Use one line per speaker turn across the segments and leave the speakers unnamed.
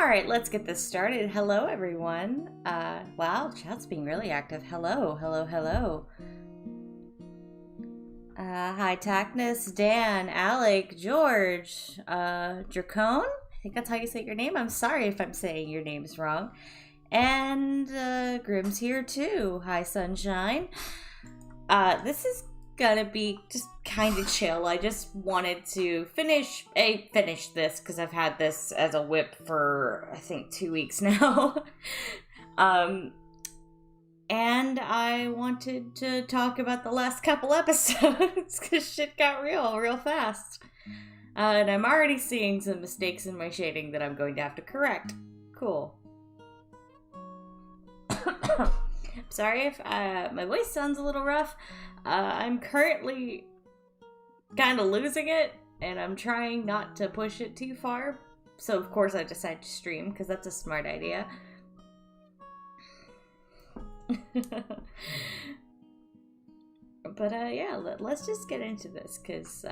Alright, let's get this started. Hello, everyone. Wow, chat's being really active. Hello, hello, hello. Hi, Tacnus, Dan, Alec, George, Dracone? I think that's how you say your name. I'm sorry if I'm saying your names wrong. And, Grim's here too. Hi, Sunshine. This is gonna be just kind of chill. I just wanted to finish this because I've had this as a whip for I think 2 weeks now. And I wanted to talk about the last couple episodes because shit got real fast. And I'm already seeing some mistakes in my shading that I'm going to have to correct. Cool. Sorry if my voice sounds a little rough. I'm currently kind of losing it, and I'm trying not to push it too far. So, of course, I decided to stream, because that's a smart idea. But, yeah, let's just get into this, because,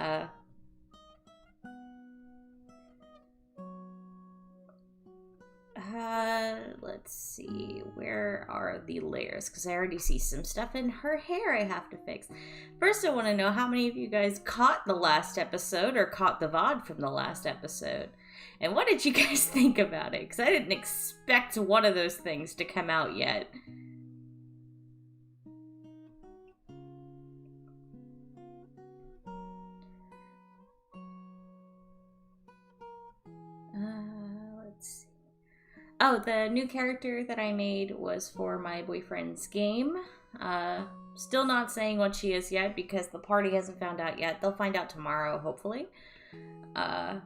let's see, where are the layers? Because I already see some stuff in her hair I have to fix. First, I want to know how many of you guys caught the last episode or caught the VOD from the last episode. And what did you guys think about it? Because I didn't expect one of those things to come out yet. Oh, the new character that I made was for my boyfriend's game. Still not saying what she is yet because the party hasn't found out yet. They'll find out tomorrow, hopefully. And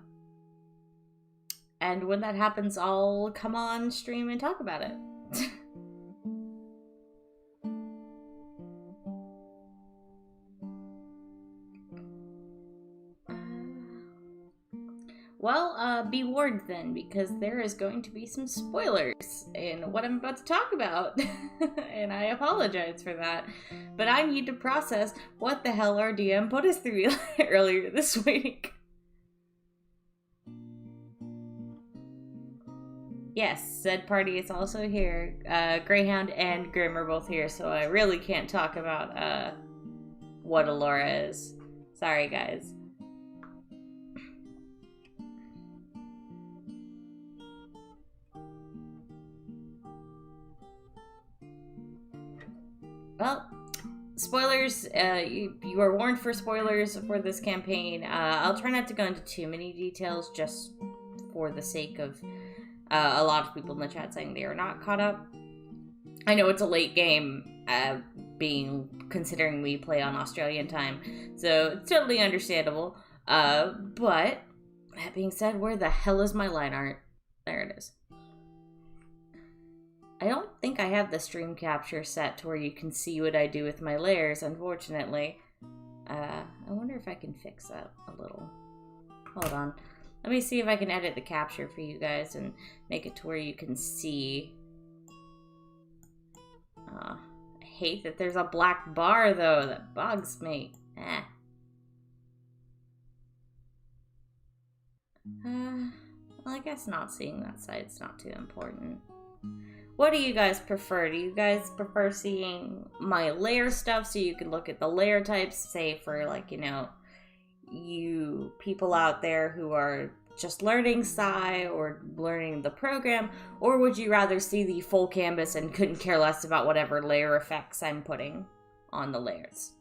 when that happens, I'll come on stream and talk about it. Well, be warned then, because there is going to be some spoilers in what I'm about to talk about. And I apologize for that. But I need to process what the hell our DM put us through earlier this week. Yes, said party is also here. Greyhound and Grim are both here, so I really can't talk about what Allura is. Sorry, guys. Well, spoilers, you are warned for spoilers for this campaign. I'll try not to go into too many details just for the sake of a lot of people in the chat saying they are not caught up. I know it's a late game, considering we play on Australian time, so it's totally understandable. But, that being said, where the hell is my line art? There it is. I don't think I have the stream capture set to where you can see what I do with my layers, unfortunately. I wonder if I can fix that a little. Hold on. Let me see if I can edit the capture for you guys and make it to where you can see. I hate that there's a black bar, though. That bugs me. Well, I guess not seeing that side is not too important. What do you guys prefer? Do you guys prefer seeing my layer stuff so you can look at the layer types, say for like, you know, you people out there who are just learning Psy or learning the program, or would you rather see the full canvas and couldn't care less about whatever layer effects I'm putting on the layers?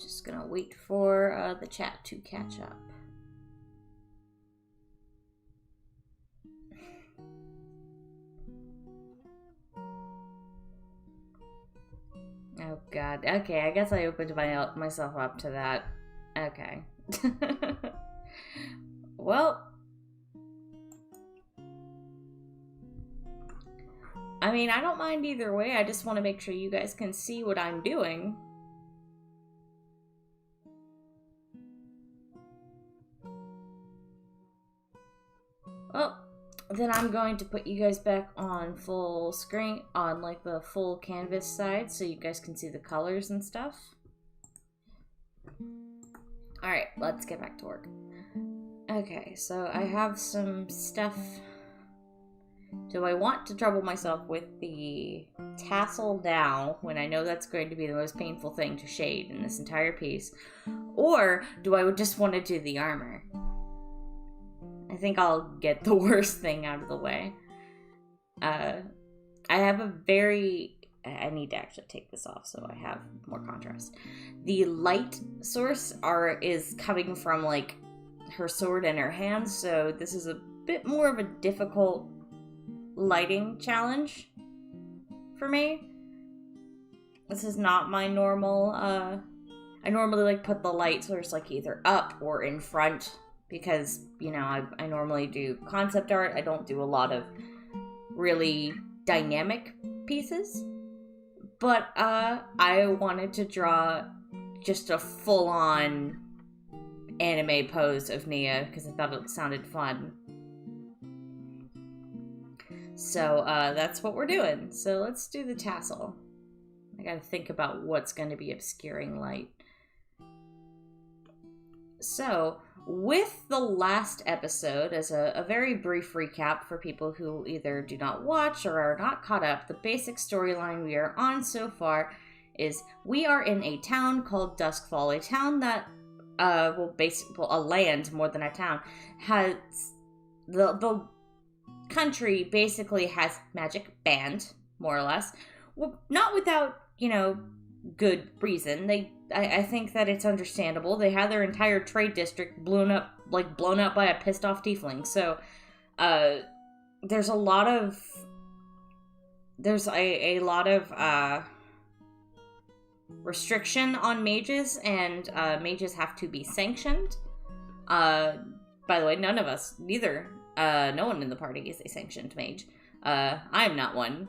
Just gonna wait for the chat to catch up. Oh god. Okay, I guess I opened myself up to that. Okay. Well, I mean, I don't mind either way. I just want to make sure you guys can see what I'm doing. Oh, then I'm going to put you guys back on full screen, on like the full canvas side, so you guys can see the colors and stuff. Alright, let's get back to work. Okay, so I have some stuff. Do I want to trouble myself with the tassel now, when I know that's going to be the most painful thing to shade in this entire piece? Or do I just want to do the armor? I think I'll get the worst thing out of the way. I have a very... I need to actually take this off so I have more contrast. The light source is coming from, like, her sword and her hands, so this is a bit more of a difficult lighting challenge for me. This is not my normal, I normally, like, put the light source, like, either up or in front, because, you know, I normally do concept art. I don't do a lot of really dynamic pieces. But, I wanted to draw just a full-on anime pose of Nia, because I thought it sounded fun. So, that's what we're doing. So let's do the tassel. I gotta think about what's going to be obscuring light. So, with the last episode, as a very brief recap for people who either do not watch or are not caught up, the basic storyline we are on so far is we are in a town called Duskfall, a town that, a land more than a town, has, the country basically has magic banned, more or less. Well, not without, you know, good reason. I think that it's understandable. They had their entire trade district blown up by a pissed off tiefling. So, there's a lot of restriction on mages, and mages have to be sanctioned. By the way, no one in the party is a sanctioned mage. I am not one.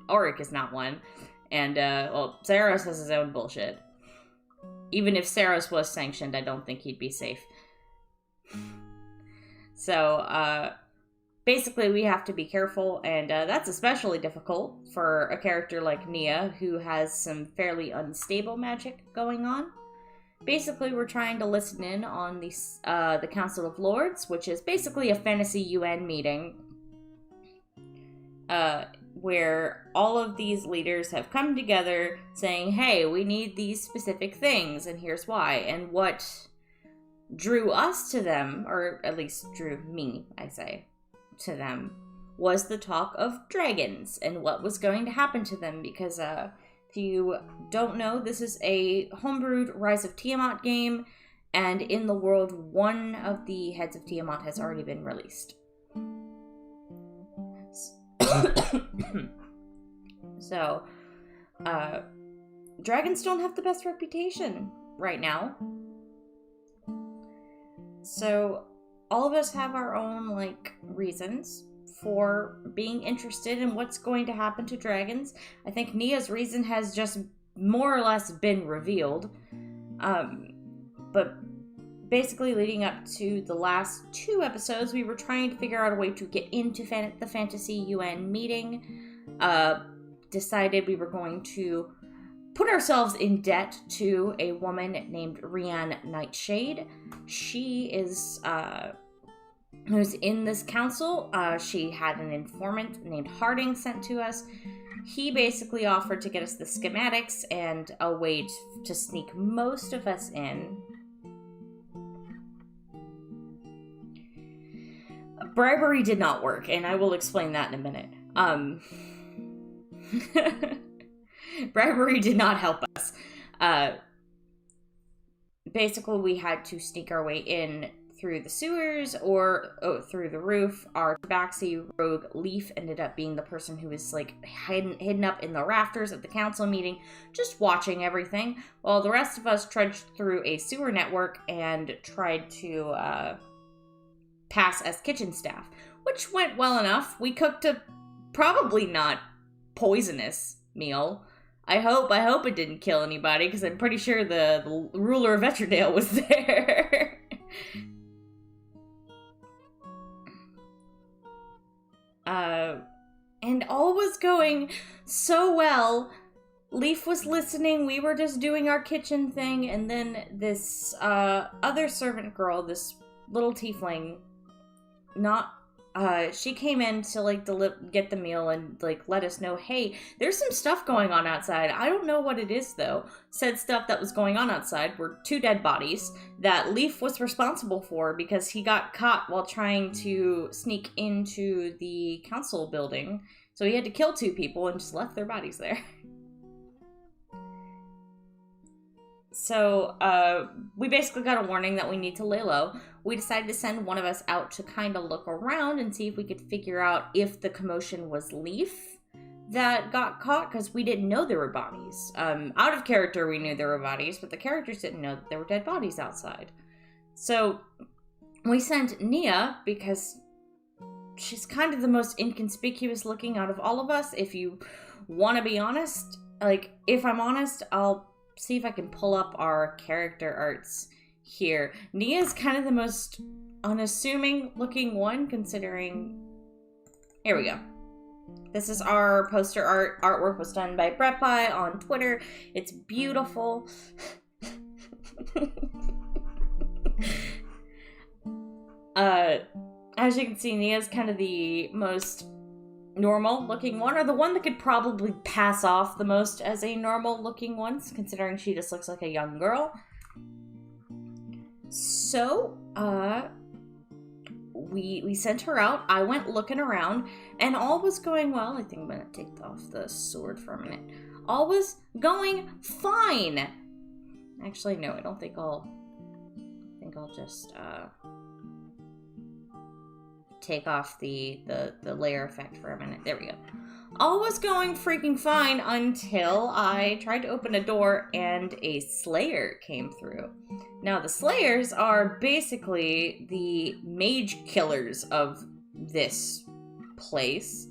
Auric is not one. And, Saros has his own bullshit. Even if Saros was sanctioned, I don't think he'd be safe. So, basically we have to be careful, and that's especially difficult for a character like Nia, who has some fairly unstable magic going on. Basically, we're trying to listen in on the Council of Lords, which is basically a fantasy UN meeting, where all of these leaders have come together saying, hey, we need these specific things, and here's why. And what drew us to them, or at least drew me, I say, to them, was the talk of dragons and what was going to happen to them, because if you don't know, this is a homebrewed Rise of Tiamat game, and in the world, one of the heads of Tiamat has already been released. So, dragons don't have the best reputation right now. So, all of us have our own, like, reasons for being interested in what's going to happen to dragons. I think Nia's reason has just more or less been revealed. But basically leading up to the last 2 episodes, we were trying to figure out a way to get into the Fantasy UN meeting. Decided we were going to put ourselves in debt to a woman named Rianne Nightshade. She is, who's in this council. She had an informant named Harding sent to us. He basically offered to get us the schematics and a way to sneak most of us in. Bribery did not work, and I will explain that in a minute. Bribery did not help us. Basically, we had to sneak our way in through the sewers or through the roof. Our tabaxi rogue Leaf ended up being the person who was like hidden up in the rafters at the council meeting, just watching everything, while the rest of us trudged through a sewer network and tried to pass as kitchen staff, which went well enough. We cooked a probably not poisonous meal. I hope it didn't kill anybody, because I'm pretty sure the ruler of Vetridale was there. And all was going so well. Leaf was listening, we were just doing our kitchen thing, and then this other servant girl, this little tiefling, she came in to, like, get the meal and, like, let us know, hey, there's some stuff going on outside. I don't know what it is, though. Said stuff that was going on outside were 2 dead bodies that Leaf was responsible for because he got caught while trying to sneak into the council building. So he had to kill 2 people and just left their bodies there. So, we basically got a warning that we need to lay low. We decided to send one of us out to kind of look around and see if we could figure out if the commotion was Leaf that got caught, because we didn't know there were bodies. Out of character, we knew there were bodies, but the characters didn't know that there were dead bodies outside. So, we sent Nia, because she's kind of the most inconspicuous looking out of all of us, if you want to be honest. Like, if I'm honest, I'll see if I can pull up our character arts here. Nia's kind of the most unassuming looking one, considering... Here we go. This is our poster art. Artwork was done by Brett Pie on Twitter. It's beautiful. As you can see, Nia's kind of the most normal looking one, or the one that could probably pass off the most as a normal looking one, considering she just looks like a young girl. So, we sent her out. I went looking around, and all was going well. I think I'm gonna take off the sword for a minute. All was going fine. Actually, no, I don't think I'll just, take off the layer effect for a minute. There we go. All was going freaking fine until I tried to open a door and a Slayer came through. Now, the Slayers are basically the mage killers of this place.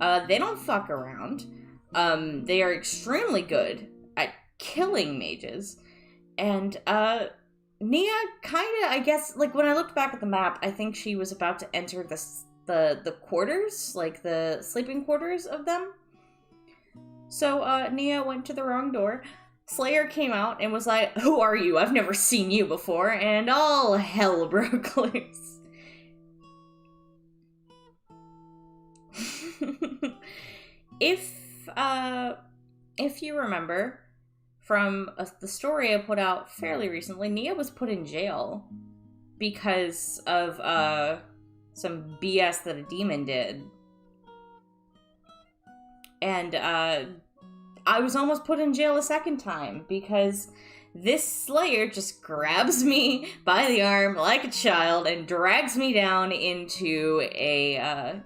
They don't fuck around. They are extremely good at killing mages. And, Nia kinda, I guess, like, when I looked back at the map, I think she was about to enter the quarters, like, the sleeping quarters of them. So, Nia went to the wrong door. Slayer came out and was like, "Who are you? I've never seen you before," and all hell broke loose. If you remember from the story I put out fairly recently, Nia was put in jail because of some BS that a demon did. And I was almost put in jail a second time because this Slayer just grabs me by the arm like a child and drags me down into a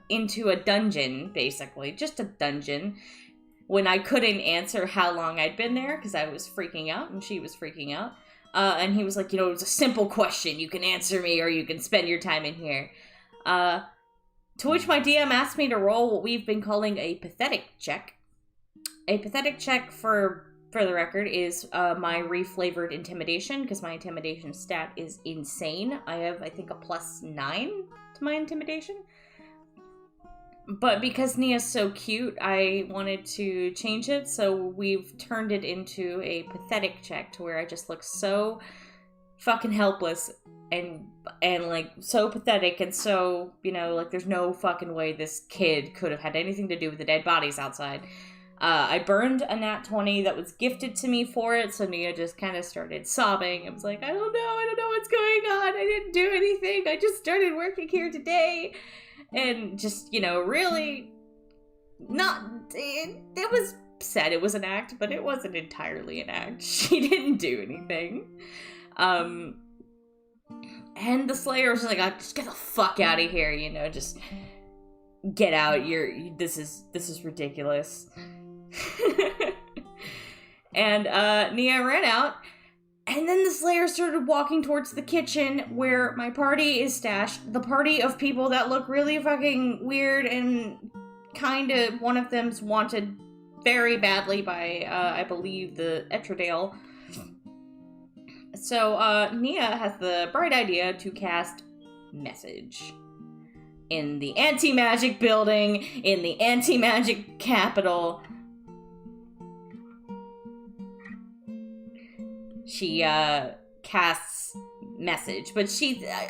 dungeon, basically. Just a dungeon. When I couldn't answer how long I'd been there because I was freaking out and she was freaking out. And he was like, it was a simple question. You can answer me or you can spend your time in here. To which my DM asked me to roll what we've been calling a pathetic check. A pathetic check, for the record, is my reflavored intimidation, because my intimidation stat is insane. I have, I think, a +9 to my intimidation. But because Nia's so cute, I wanted to change it, so we've turned it into a pathetic check to where I just look so fucking helpless and like, so pathetic and so, like, there's no fucking way this kid could have had anything to do with the dead bodies outside. I burned a nat 20 that was gifted to me for it, so Nia just kind of started sobbing. It was like, I don't know what's going on, I didn't do anything, I just started working here today. And just, really not, it was said it was an act, but it wasn't entirely an act. She didn't do anything. And the Slayer was like, just get the fuck out of here, just get out, this is ridiculous. And, Nia ran out. And then the Slayer started walking towards the kitchen where my party is stashed. The party of people that look really fucking weird and kind of, one of them's wanted very badly by, I believe, the Etredale. So, Nia has the bright idea to cast Message in the anti-magic building, in the anti-magic capital. She casts message, but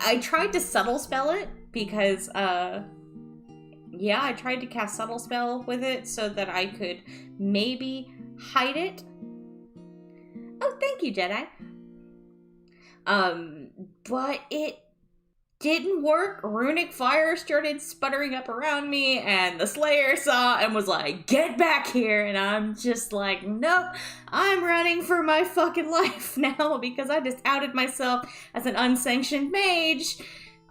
I tried to subtle spell it because yeah, I tried to cast subtle spell with it so that I could maybe hide it. Oh, thank you, Jedi. But it didn't work. Runic fire started sputtering up around me, and the Slayer saw and was like, get back here, and I'm just like, nope, I'm running for my fucking life now, because I just outed myself as an unsanctioned mage,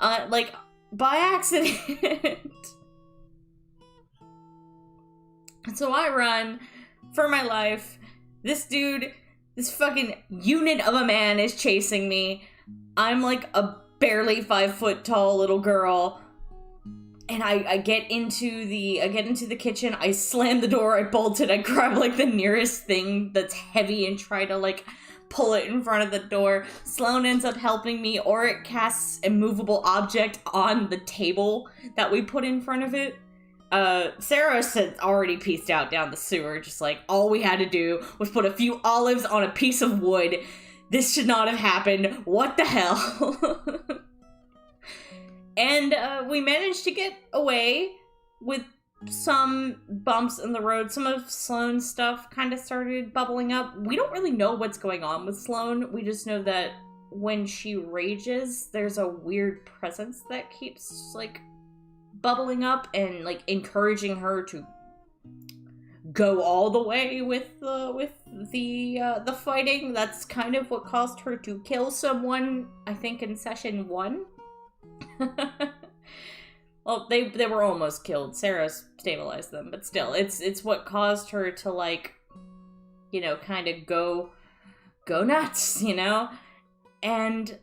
like, by accident. So I run for my life. This dude, this fucking unit of a man is chasing me. I'm like a barely 5 foot tall little girl. And I get into the kitchen, I slam the door, I bolt it, I grab like the nearest thing that's heavy and try to like pull it in front of the door. Sloane ends up helping me, or it casts a movable object on the table that we put in front of it. Sarah had already pieced out down the sewer, just like, all we had to do was put a few olives on a piece of wood. This should not have happened. What the hell? And, we managed to get away with some bumps in the road. Some of Sloane's stuff kind of started bubbling up. We don't really know what's going on with Sloane. We just know that when she rages, there's a weird presence that keeps, like, bubbling up and like encouraging her to go all the way with the fighting. That's kind of what caused her to kill someone, I think, in session 1. Well, they were almost killed. Sarah stabilized them, but still, it's what caused her to, like, you know, kind of go nuts, you know? And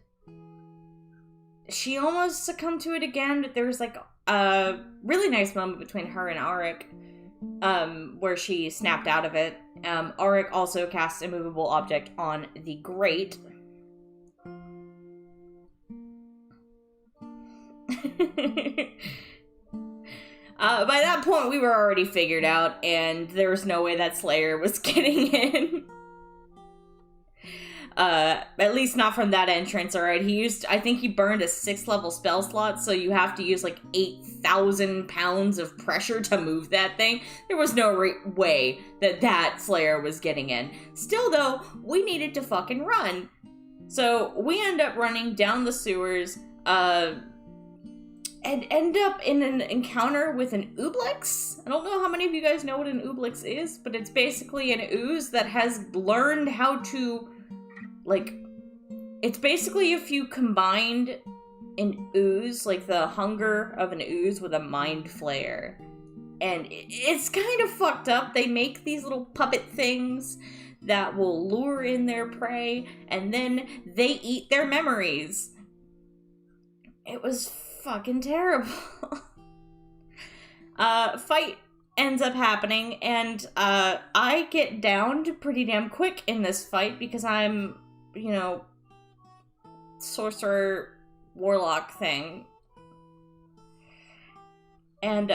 she almost succumbed to it again, but there was like a really nice moment between her and Auric, where she snapped out of it. Auric also cast a movable object on the grate. By that point, we were already figured out, and there was no way that Slayer was getting in. At least not from that entrance, alright? I think he burned a 6th level spell slot, so you have to use like 8,000 pounds of pressure to move that thing. There was no way that Slayer was getting in. Still though, we needed to fucking run. So we end up running down the sewers, and end up in an encounter with an Ooblix. I don't know how many of you guys know what an Ooblix is, but it's basically an ooze that has learned how to, like, it's basically if you combined an ooze, like the hunger of an ooze, with a mind flayer. And it's kind of fucked up. They make these little puppet things that will lure in their prey, and then they eat their memories. It was fucking terrible. Fight ends up happening, and I get downed pretty damn quick in this fight because I'm, you know, sorcerer warlock thing. And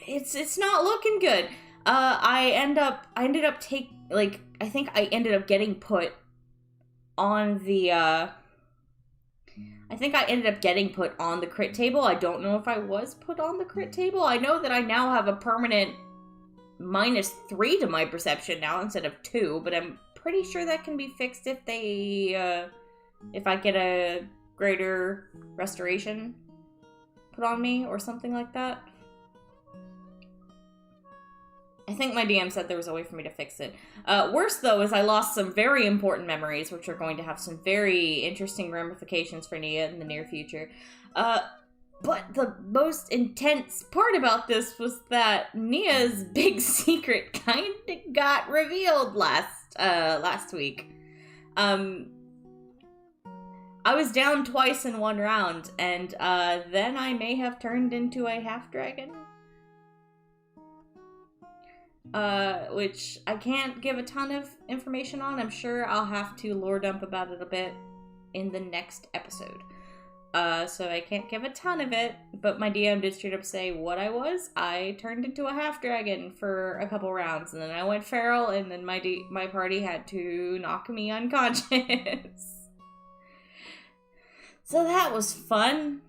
it's not looking good. I ended up getting put on the crit table. I don't know if I was put on the crit table. I know that I now have a permanent -3 to my perception now instead of 2, but I'm pretty sure that can be fixed if if I get a greater restoration put on me or something like that. I think my DM said there was a way for me to fix it. Worse, though, is I lost some very important memories, which are going to have some very interesting ramifications for Nia in the near future. But the most intense part about this was that Nia's big secret kind of got revealed last week. I was down twice in one round, and then I may have turned into a half-dragon. Which I can't give a ton of information on. I'm sure I'll have to lore dump about it a bit in the next episode. so I can't give a ton of it, but my DM did straight up say what I was. I turned into a half-dragon for a couple rounds, and then I went feral, and then my party had to knock me unconscious. So that was fun.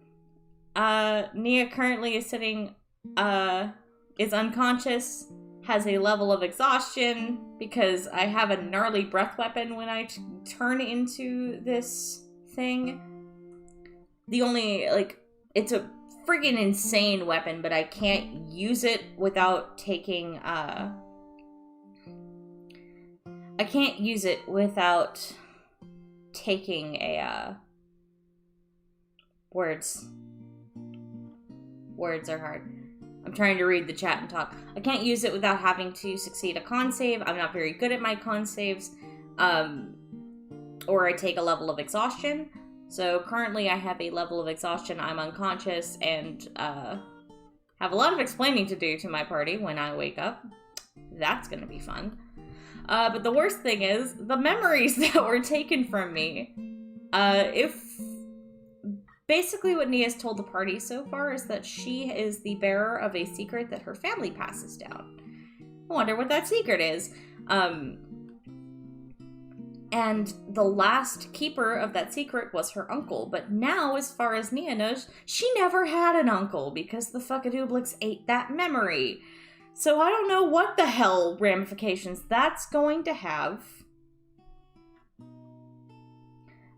Nia currently is sitting, is unconscious, has a level of exhaustion, because I have a gnarly breath weapon when I turn into this thing. The only, like, it's a friggin' insane weapon, but I can't use it without taking, I can't use it without taking a, Words are hard. I'm trying to read the chat and talk. I can't use it without having to succeed a con save. I'm not very good at my con saves. Or I take a level of exhaustion. So currently I have a level of exhaustion. I'm unconscious and have a lot of explaining to do to my party when I wake up. That's going to be fun. But the worst thing is the memories that were taken from me. Basically what Nia's told the party so far is that she is the bearer of a secret that her family passes down. I wonder what that secret is. And the last keeper of that secret was her uncle. But now, as far as Nia knows, she never had an uncle because the fuckadooblicks ate that memory. So I don't know what the hell ramifications that's going to have.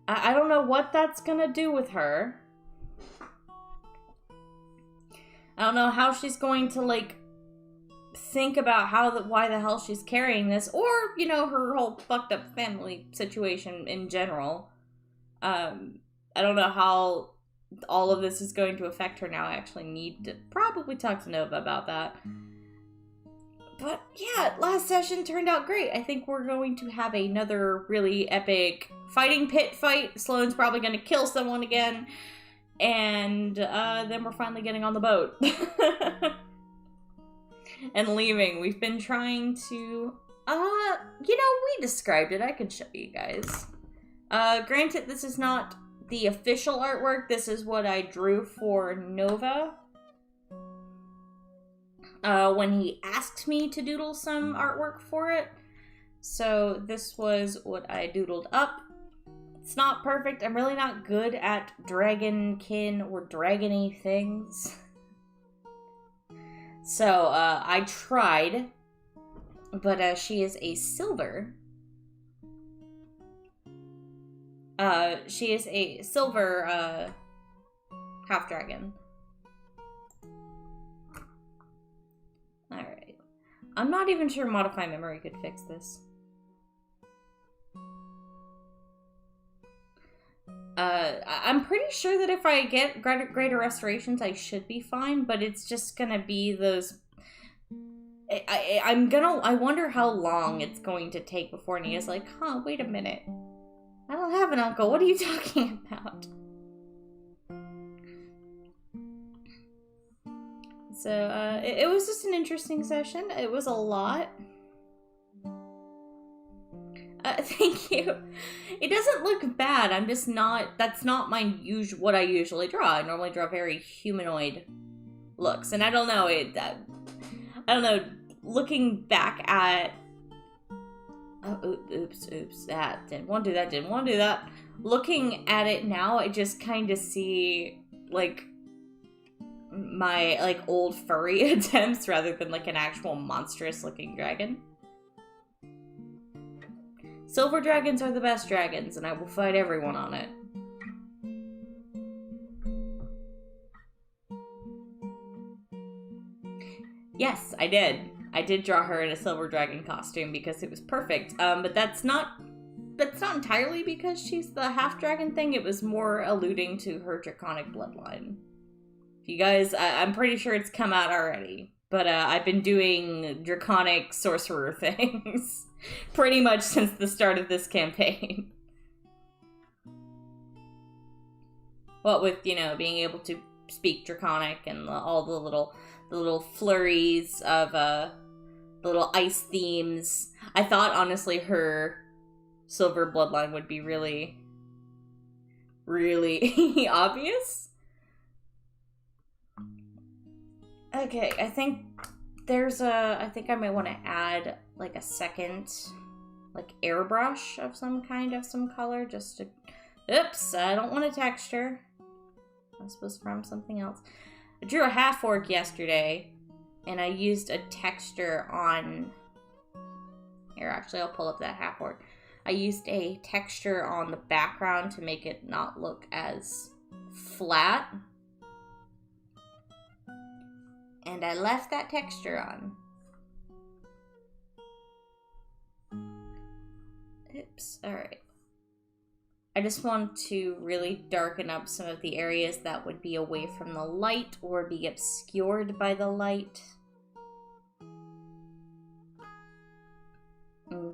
I don't know what that's gonna do with her. I don't know how she's going to, like, think about why the hell she's carrying this, or, you know, her whole fucked up family situation in general. I don't know how all of this is going to affect her now. I actually need to probably talk to Nova about that. But yeah, last session turned out great. I think we're going to have another really epic fighting pit fight. Sloane's probably going to kill someone again. And then we're finally getting on the boat. And leaving. We've been trying to... you know, we described it. I could show you guys. Granted, this is not the official artwork. This is what I drew for Nova. When he asked me to doodle some artwork for it. So this was what I doodled up. It's not perfect. I'm really not good at dragonkin or dragony things. So, I tried. But, she is a silver. She is a silver, half-dragon. Alright. I'm not even sure Modify Memory could fix this. I'm pretty sure that if I get greater restorations, I should be fine, but it's just gonna be those... I wonder how long it's going to take before Nia's like, huh, wait a minute. I don't have an uncle, what are you talking about? So, it was just an interesting session. It was a lot. Thank you. It doesn't look bad. I'm just not... That's not my what I usually draw. I normally draw very humanoid looks. And I don't know. I don't know. Looking back at... Oh, oops. Didn't want to do that. Looking at it now, I just kind of see, like, my, like, old furry attempts rather than, like, an actual monstrous-looking dragon. Silver dragons are the best dragons, and I will fight everyone on it. Yes, I did. I did draw her in a silver dragon costume because it was perfect. But that's not entirely because she's the half-dragon thing. It was more alluding to her draconic bloodline. You guys, I'm pretty sure it's come out already. But I've been doing draconic sorcerer things pretty much since the start of this campaign. What with, you know, being able to speak draconic and all the little flurries of the little ice themes. I thought, honestly, her silver bloodline would be really really obvious. Okay, I think I think I might want to add like a second, like airbrush of some kind of some color just to, oops, I don't want a texture. This was from something else. I drew a half orc yesterday and I used a texture on, here actually I'll pull up that half orc. I used a texture on the background to make it not look as flat. And I left that texture on. Oops, alright. I just want to really darken up some of the areas that would be away from the light or be obscured by the light.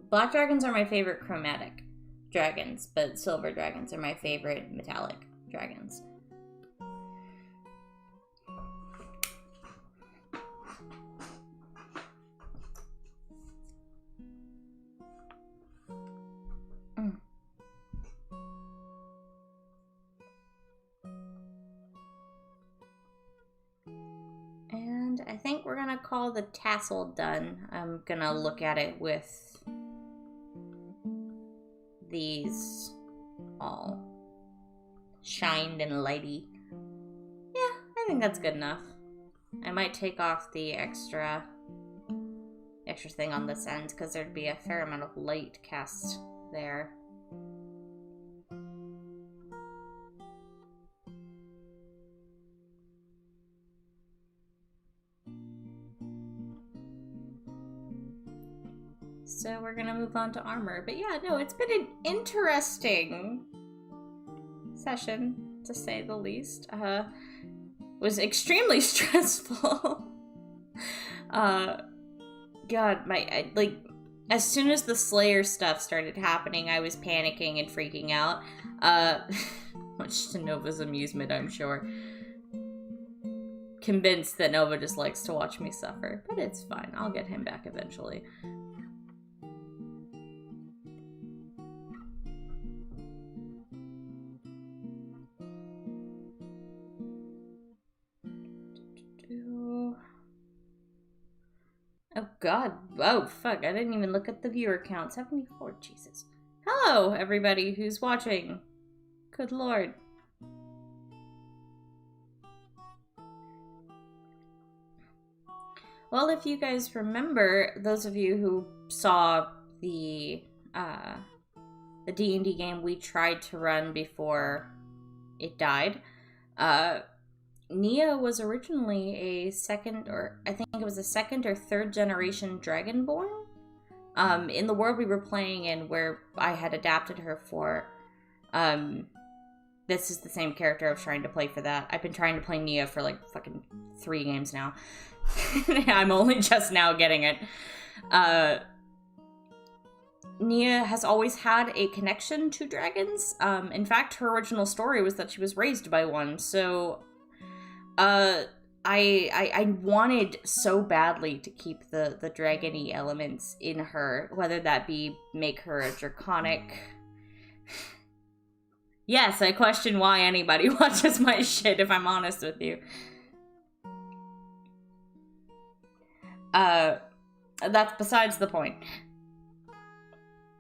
Black dragons are my favorite chromatic dragons, but silver dragons are my favorite metallic dragons. And I think we're gonna call the tassel done. I'm gonna look at it with these all shined and lighty. Yeah, I think that's good enough. I might take off the extra thing on this end because there'd be a fair amount of light cast there. So we're gonna move on to armor. But yeah, no, it's been an interesting session, to say the least. Was extremely stressful. God, like, as soon as the Slayer stuff started happening, I was panicking and freaking out. Much to Nova's amusement, I'm sure. Convinced that Nova just likes to watch me suffer. But it's fine, I'll get him back eventually. Oh god, oh fuck, I didn't even look at the viewer count. 74, Jesus. Hello, everybody who's watching. Good lord. Well, if you guys remember, those of you who saw the D&D game we tried to run before it died, Nia was originally a second or third generation Dragonborn. In the world we were playing in, where I had adapted her for, this is the same character I was trying to play for that. I've been trying to play Nia for like fucking 3 games now. I'm only just now getting it. Nia has always had a connection to dragons. In fact, her original story was that she was raised by one, so I wanted so badly to keep the dragon-y elements in her, whether that be make her a draconic. Yes, I question why anybody watches my shit, if I'm honest with you. That's besides the point.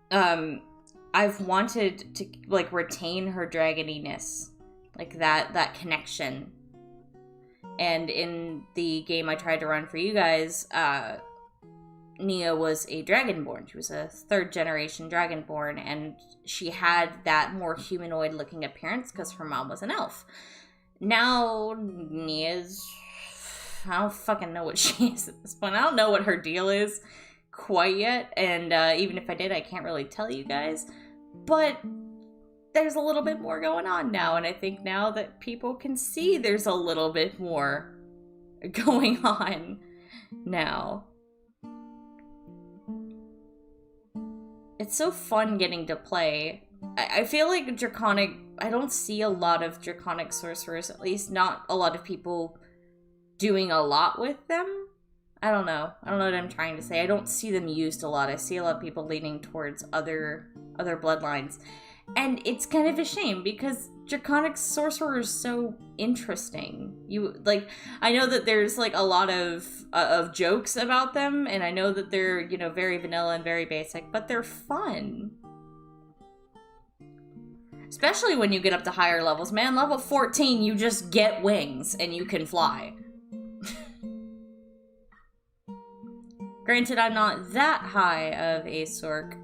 I've wanted to, like, retain her dragoniness, like that connection. And in the game I tried to run for you guys, Nia was a Dragonborn. She was a 3rd generation Dragonborn, and she had that more humanoid looking appearance because her mom was an elf. Now, Nia's, I don't fucking know what she is at this point. I don't know what her deal is quite yet, and even if I did, I can't really tell you guys. But there's a little bit more going on now, and I think now that people can see there's a little bit more going on now. It's so fun getting to play. I feel like Draconic, I don't see a lot of Draconic sorcerers, at least not a lot of people doing a lot with them. I don't know what I'm trying to say. I don't see them used a lot. I see a lot of people leaning towards other bloodlines. And it's kind of a shame because Draconic sorcerers so interesting? I know that there's like a lot of jokes about them, and I know that they're, you know, very vanilla and very basic, but they're fun. Especially when you get up to higher levels. Man, level 14, you just get wings and you can fly. Granted, I'm not that high of a Sorc,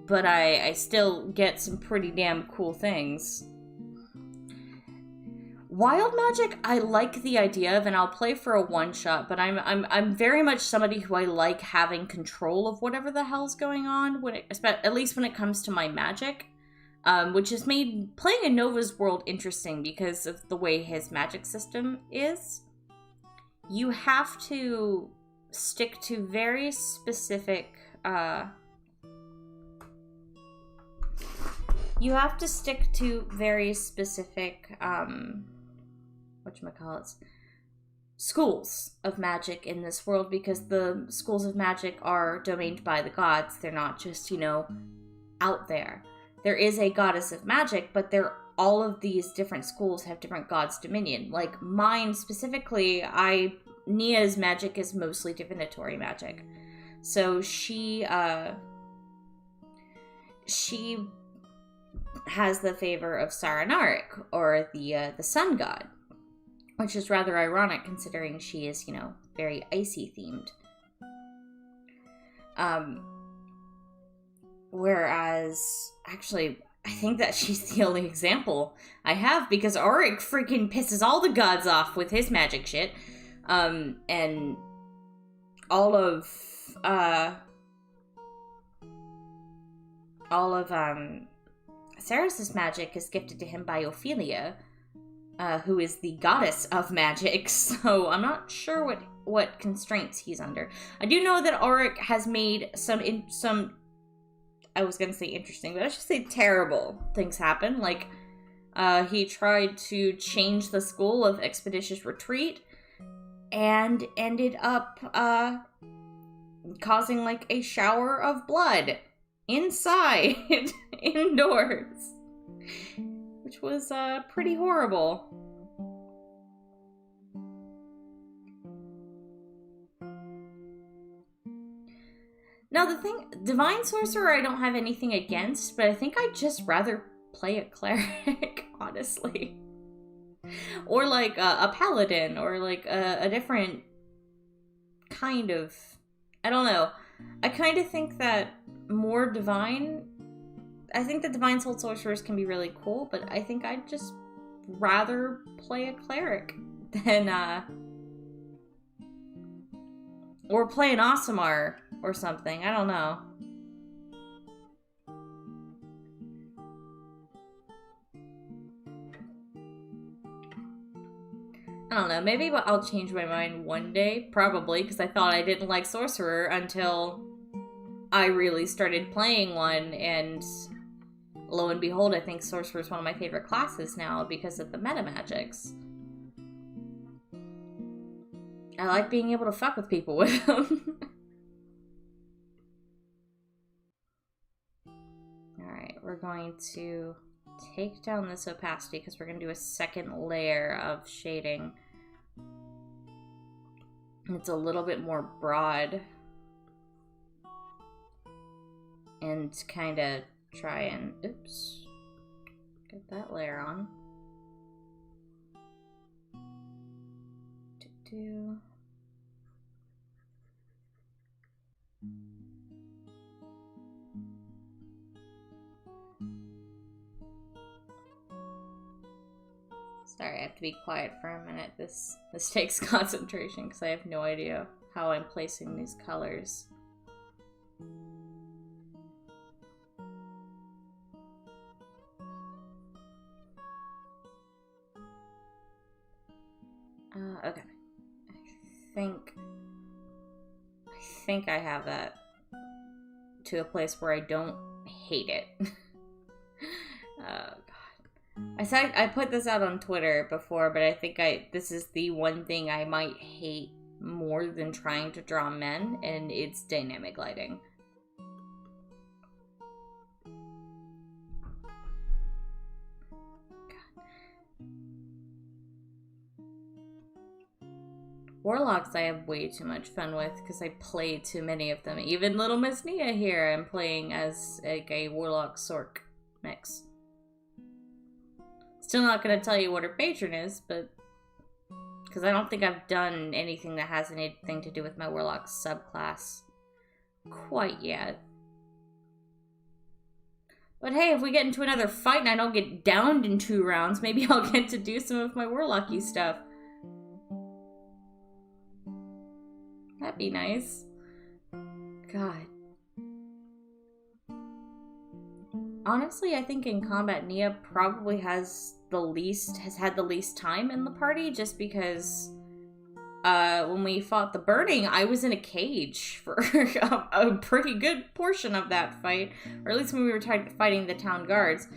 but I still get some pretty damn cool things. Wild magic, I like the idea of, and I'll play for a one-shot, but I'm very much somebody who I like having control of whatever the hell's going on, at least when it comes to my magic, which has made playing in Nova's world interesting because of the way his magic system is. You have to stick to very specific, schools of magic in this world, because the schools of magic are domained by the gods. They're not just, you know, out there. There is a goddess of magic, but all of these different schools have different gods' dominion. Like mine specifically, Nia's magic is mostly divinatory magic. So she has the favor of Saranarik, or the sun god, which is rather ironic considering she is, you know, very icy themed. Whereas, actually, I think that she's the only example I have, because Auric freaking pisses all the gods off with his magic shit. And all of Ceres's magic is gifted to him by Ophelia, who is the goddess of magic, so I'm not sure what constraints he's under. I do know that Auric has made some, I was gonna say interesting, but I should say terrible things happen. Like, he tried to change the school of Expeditious Retreat, and ended up causing like a shower of blood inside, indoors, which was pretty horrible. Now the thing, Divine Sorcerer I don't have anything against, but I think I'd just rather play a cleric, honestly. Or like a paladin, or like a different kind of, I don't know. I kind of think that more divine, I think that divine soul sorcerers can be really cool, but I think I'd just rather play a cleric than or play an Aasimar or something. I don't know. I don't know, maybe I'll change my mind one day, probably, because I thought I didn't like Sorcerer until I really started playing one, and lo and behold, I think Sorcerer is one of my favorite classes now because of the meta magics. I like being able to fuck with people with them. Alright, we're going to take down this opacity because we're going to do a second layer of shading. It's a little bit more broad. And kind of try and, oops, get that layer on. Sorry, I have to be quiet for a minute. This takes concentration because I have no idea how I'm placing these colors. Okay. I think I have that to a place where I don't hate it. Oh god. I put this out on Twitter before, but I think this is the one thing I might hate more than trying to draw men, and it's dynamic lighting. Warlocks I have way too much fun with because I play too many of them. Even Little Miss Nia here I'm playing as like a Warlock Sork mix. Still not going to tell you what her patron is, but because I don't think I've done anything that has anything to do with my Warlock subclass quite yet. But hey, if we get into another fight and I don't get downed in 2 rounds, maybe I'll get to do some of my Warlocky stuff. That'd be nice. God. Honestly, I think in combat, Nia probably has had the least time in the party, just because when we fought the Burning, I was in a cage for a pretty good portion of that fight, or at least when we were fighting the town guards.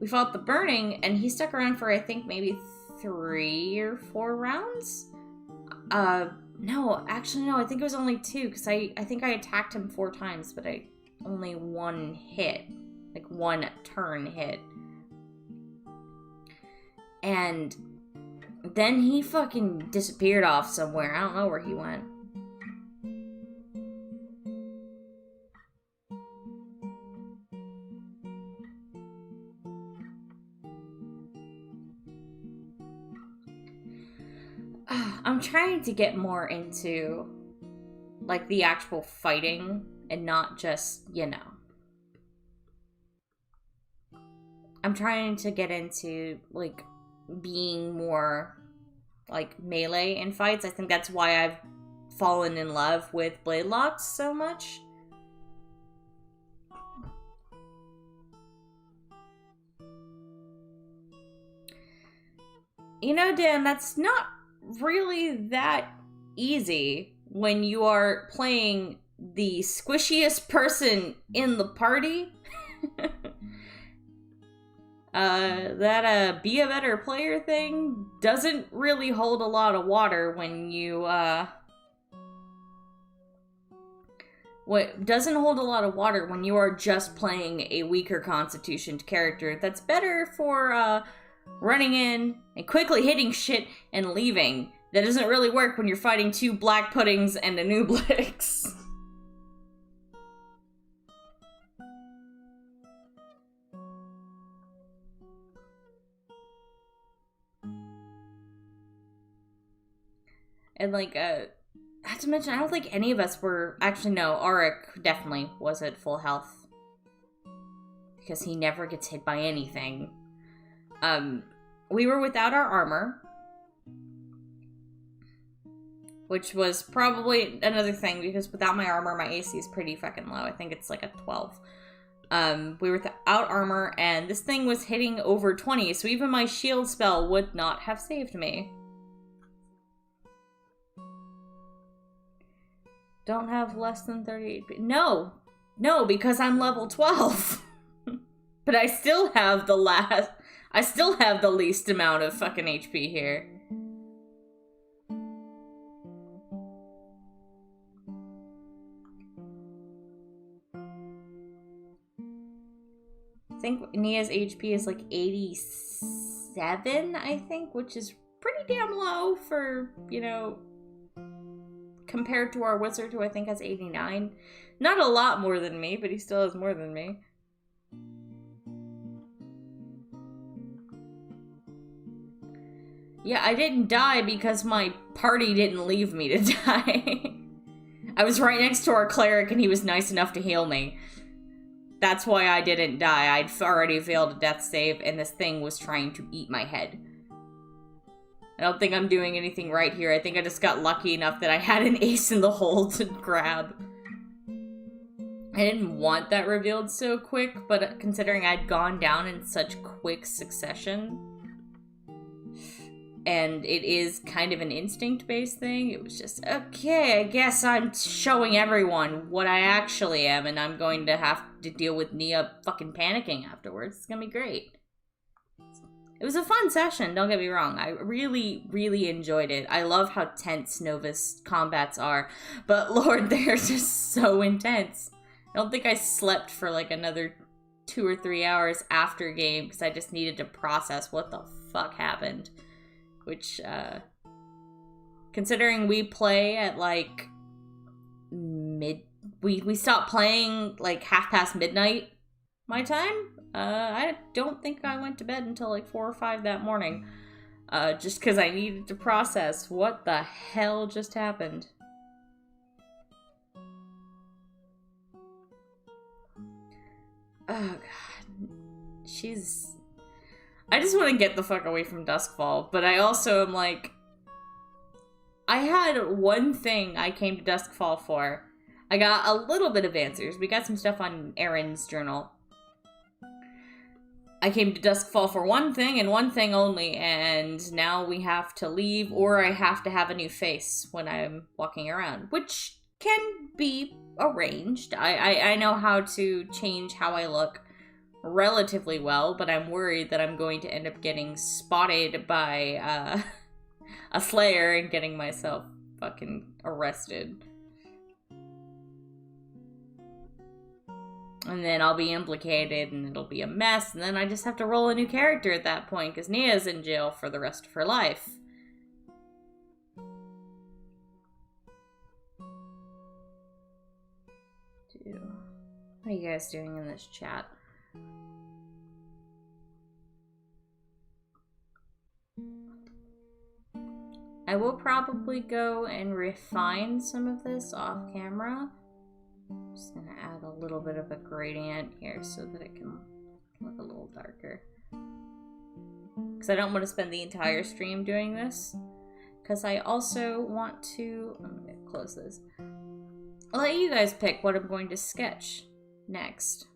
We fought the Burning, and he stuck around for, I think, maybe 3 or 4 rounds? No, actually, no, I think it was only 2, because I think I attacked him 4 times, but only 1 hit. Like, 1 turn hit. And then he fucking disappeared off somewhere. I don't know where he went. I'm trying to get more into, like, the actual fighting and not just, you know. I'm trying to get into, like, being more, like, melee in fights. I think that's why I've fallen in love with blade locks so much. You know, Dan, that's not really that easy when you are playing the squishiest person in the party. That be a better player thing doesn't really hold a lot of water when you, doesn't hold a lot of water when you are just playing a weaker constitutioned character that's better for, running in and quickly hitting shit and leaving. That doesn't really work when you're fighting 2 black puddings and a Nublix. And, like, not to mention, I don't think any of us were... Actually, no, Auric definitely was at full health. Because he never gets hit by anything. We were without our armor. Which was probably another thing, because without my armor, my AC is pretty fucking low. I think it's like a 12. We were without armor, and this thing was hitting over 20, so even my shield spell would not have saved me. Don't have less than 38. No, because I'm level 12. But I still have the least amount of fucking HP here. I think Nia's HP is like 87, I think, which is pretty damn low for, you know, compared to our wizard, who I think has 89. Not a lot more than me, but he still has more than me. Yeah, I didn't die because my party didn't leave me to die. I was right next to our cleric and he was nice enough to heal me. That's why I didn't die. I'd already failed a death save and this thing was trying to eat my head. I don't think I'm doing anything right here. I think I just got lucky enough that I had an ace in the hole to grab. I didn't want that revealed so quick, but considering I'd gone down in such quick succession, and it is kind of an instinct-based thing, it was just, okay, I guess I'm showing everyone what I actually am, and I'm going to have to deal with Nia fucking panicking afterwards. It's gonna be great. It was a fun session, don't get me wrong. I really, really enjoyed it. I love how tense Novus combats are, but Lord, they're just so intense. I don't think I slept for like another 2 or 3 hours after game because I just needed to process what the fuck happened. Which, Considering we play at like we stopped playing like midnight my time. I don't think I went to bed until like 4 or 5 that morning. Just because I needed to process what the hell just happened. Oh god. I just want to get the fuck away from Duskfall, but I also am like, I had one thing I came to Duskfall for. I got a little bit of answers. We got some stuff on Aaron's journal. I came to Duskfall for one thing and one thing only, and now we have to leave, or I have to have a new face when I'm walking around, which can be arranged. I know how to change how I look relatively well, but I'm worried that I'm going to end up getting spotted by a slayer and getting myself fucking arrested. And then I'll be implicated, and it'll be a mess, and then I just have to roll a new character at that point, because Nia's in jail for the rest of her life. What are you guys doing in this chat? I will probably go and refine some of this off camera. I'm just gonna add a little bit of a gradient here so that it can look a little darker. Because I don't want to spend the entire stream doing this. Because I also want to... I'm gonna close this. I'll let you guys pick what I'm going to sketch next.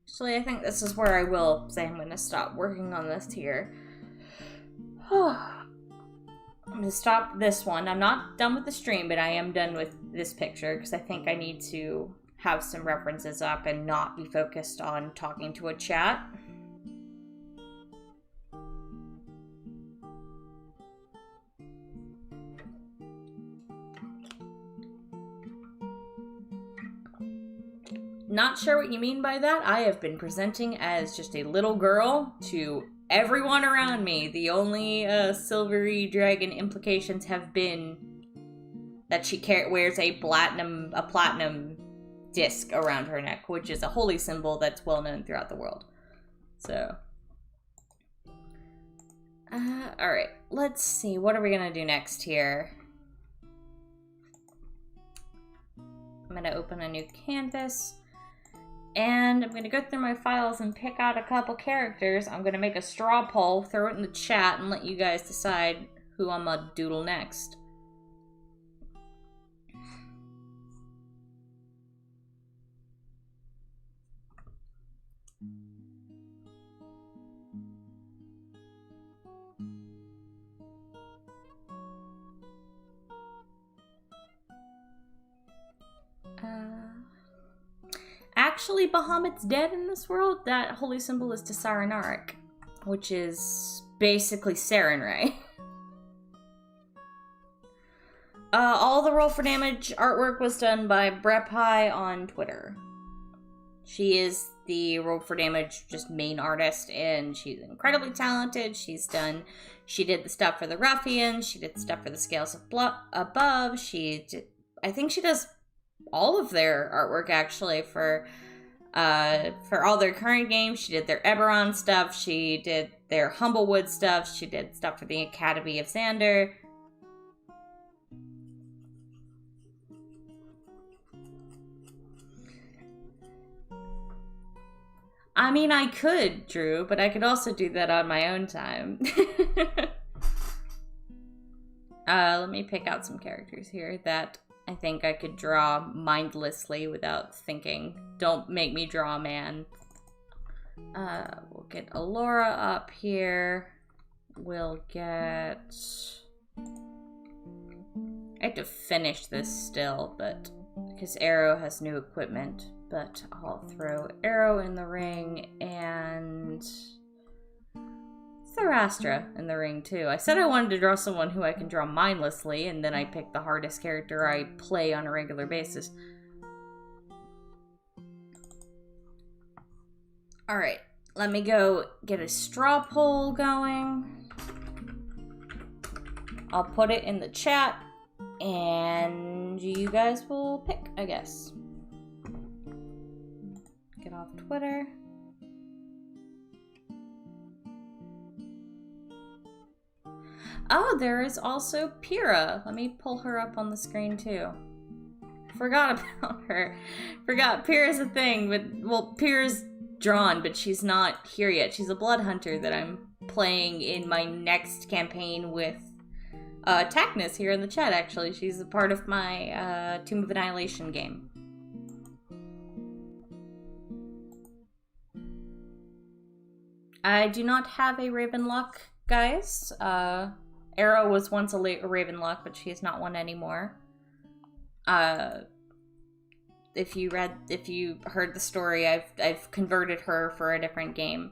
Actually, I think this is where I will say I'm going to stop working on this here. I'm going to stop this one. I'm not done with the stream, but I am done with this picture because I think I need to have some references up and not be focused on talking to a chat. Not sure what you mean by that. I have been presenting as just a little girl to everyone around me. The only silvery dragon implications have been that she wears a platinum disc around her neck, which is a holy symbol that's well known throughout the world. So, all right, let's see. What are we gonna do next here? I'm gonna open a new canvas. And I'm going to go through my files and pick out a couple characters. I'm going to make a straw poll, throw it in the chat, and let you guys decide who I'm going to doodle next. Actually, Bahamut's dead in this world. That holy symbol is to Saranarik, which is basically Sarenrae. All the roll for damage artwork was done by Brepai on Twitter. She is the roll for damage just main artist, and she's incredibly talented. She did the stuff for the ruffians. She did the stuff for the scales of above. I think she does all of their artwork actually for all their current games. She did their Eberron stuff. She did their Humblewood stuff. She did stuff for the Academy of Xander. I mean, I could, Drew, but I could also do that on my own time. Let me pick out some characters here that I think I could draw mindlessly without thinking. Don't make me draw a man. We'll get Alora up here. We'll get... I have to finish this still, but because Arrow has new equipment. But I'll throw Arrow in the ring and Tharastra in the ring too. I said I wanted to draw someone who I can draw mindlessly, and then I picked the hardest character I play on a regular basis. Alright, let me go get a straw poll going. I'll put it in the chat, and you guys will pick, I guess. Get off Twitter. Oh, there is also Pyrrha. Let me pull her up on the screen too. Forgot about her. Forgot Pyrrha's a thing, but, well, Pyrrha's drawn, but she's not here yet. She's a blood hunter that I'm playing in my next campaign with Tacnus here in the chat, actually. She's a part of my Tomb of Annihilation game. I do not have a Ravenlock, guys. Arrow was once a Ravenlock, but she is not one anymore. If you heard the story, I've converted her for a different game.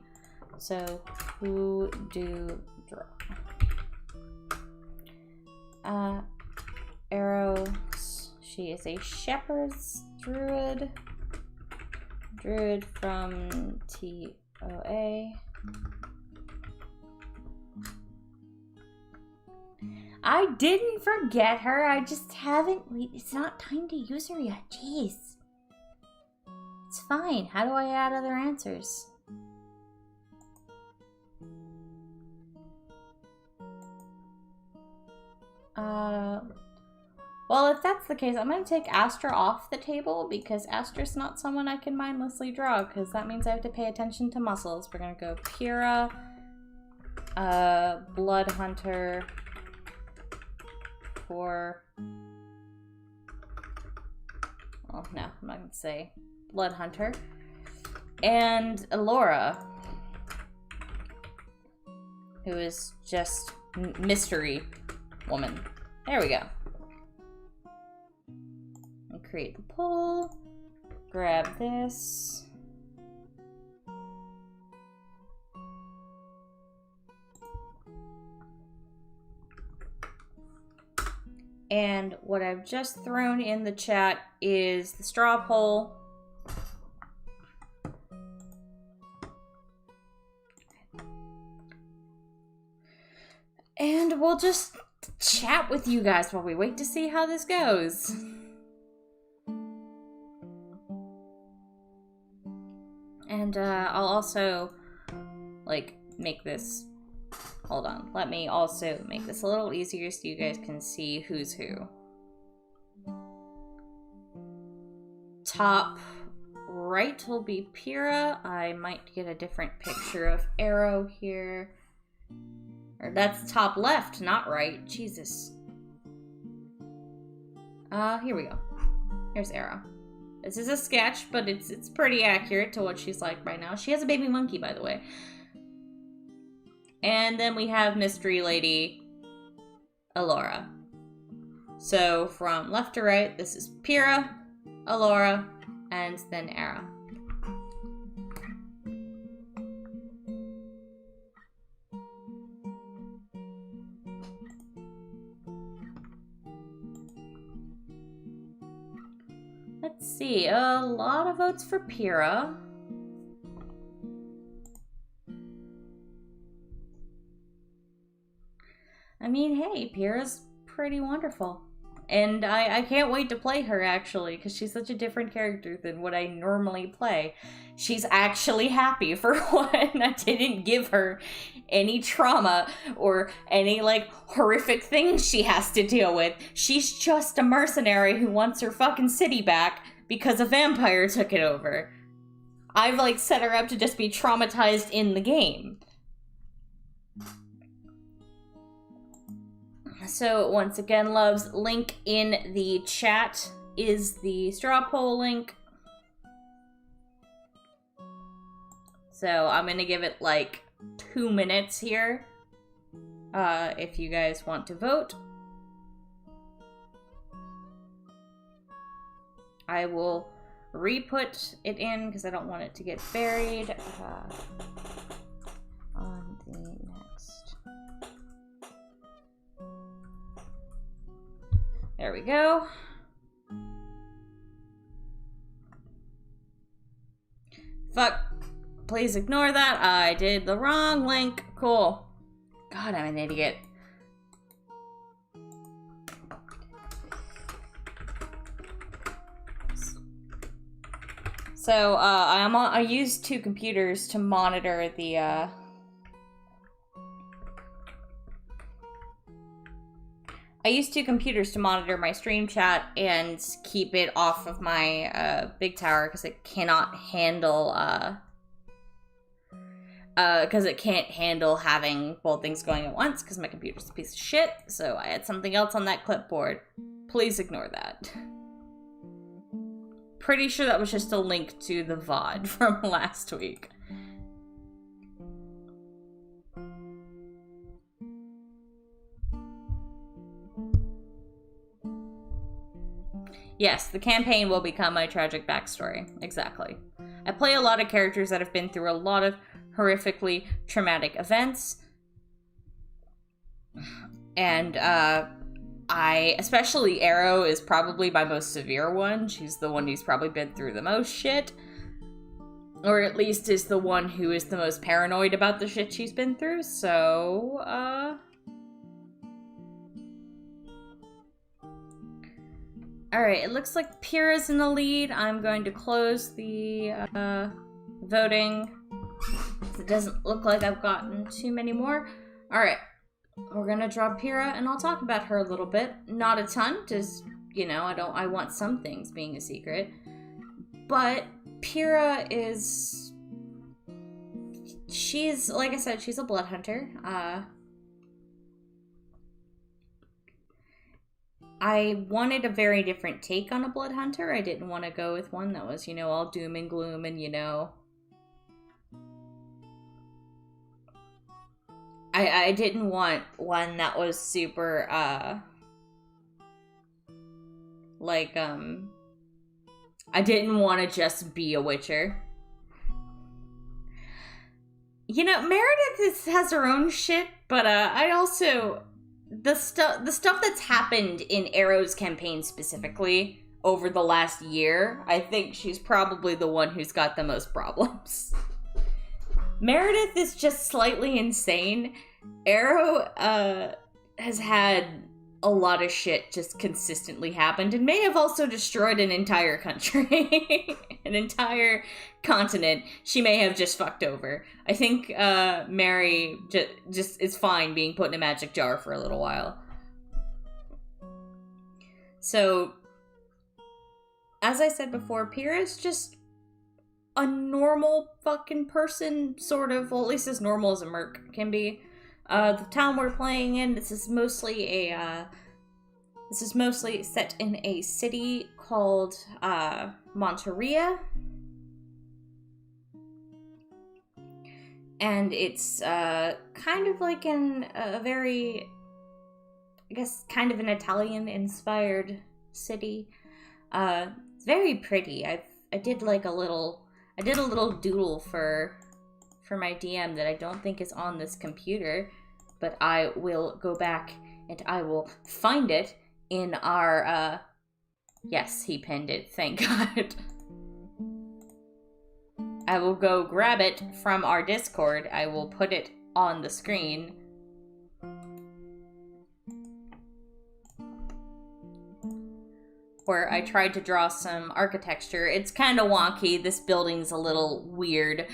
So, who do draw? Arrow. She is a shepherd's druid. Druid from TOA. I didn't forget her. I just haven't. It's not time to use her yet. Jeez. It's fine. How do I add other answers? Well, if that's the case, I'm going to take Astra off the table because Astra's not someone I can mindlessly draw because that means I have to pay attention to muscles. We're going to go Pyrrha, Blood Hunter for... Oh, no, I'm not going to say Blood Hunter. And Elora, who is just mystery woman. There we go. And create the poll. Grab this. And what I've just thrown in the chat is the straw poll. And we'll just chat with you guys while we wait to see how this goes. And I'll also, like, make this... Hold on. Let me also make this a little easier so you guys can see who's who. Top right will be Pyrrha. I might get a different picture of Arrow here. Or that's top left, not right. Jesus. Here we go. Here's Arrow. This is a sketch, but it's pretty accurate to what she's like right now. She has a baby monkey, by the way. And then we have Mystery Lady, Elora. So from left to right, this is Pyrrha, Elora, and then Arrow. Let's see, a lot of votes for Pyrrha. I mean, hey, Pyrrha's pretty wonderful. And I can't wait to play her, actually, because she's such a different character than what I normally play. She's actually happy for one. I didn't give her any trauma or any, like, horrific things she has to deal with. She's just a mercenary who wants her fucking city back because a vampire took it over. I've, like, set her up to just be traumatized in the game. So, once again, loves, link in the chat is the straw poll link. So, I'm gonna give it, like, 2 minutes here, if you guys want to vote. I will re-put it in, because I don't want it to get buried, on the next. There we go. Fuck. Please ignore that. I did the wrong link. Cool. God, I'm an idiot. So, I used 2 computers to monitor the, I used 2 computers to monitor my stream chat and keep it off of my, big tower, because it cannot handle, because it can't handle having both things going at once, because my computer's a piece of shit, so I had something else on that clipboard. Please ignore that. Pretty sure that was just a link to the VOD from last week. Yes, the campaign will become my tragic backstory. Exactly. I play a lot of characters that have been through a lot of horrifically traumatic events. And, especially Arrow is probably my most severe one. She's the one who's probably been through the most shit. Or at least is the one who is the most paranoid about the shit she's been through, so, Alright, it looks like Pyrrha's in the lead. I'm going to close the, voting. It doesn't look like I've gotten too many more. Alright. We're gonna draw Pyrrha, and I'll talk about her a little bit. Not a ton, just, you know, I want some things being a secret. But Pyrrha is... She's, like I said, she's a blood hunter. I wanted a very different take on a blood hunter. I didn't want to go with one that was, you know, all doom and gloom and, you know... I didn't want one that was super, I didn't want to just be a Witcher. You know, Meredith has her own shit, but, I also, the stuff that's happened in Arrow's campaign specifically over the last year, I think she's probably the one who's got the most problems. Meredith is just slightly insane. Arrow, has had a lot of shit just consistently happened and may have also destroyed an entire country. An entire continent she may have just fucked over. I think, Mary just is fine being put in a magic jar for a little while. So, as I said before, Pyrrha's just a normal fucking person, sort of. Well, at least as normal as a merc can be. The town we're playing in, this is mostly set in a city called, Monteria. And it's, kind of like a very, I guess, kind of an Italian-inspired city. It's very pretty. I did a little doodle for my DM that I don't think is on this computer, but I will go back and I will find it in our, yes, he pinned it, thank God. I will go grab it from our Discord. I will put it on the screen. Where I tried to draw some architecture. It's kind of wonky. This building's a little weird.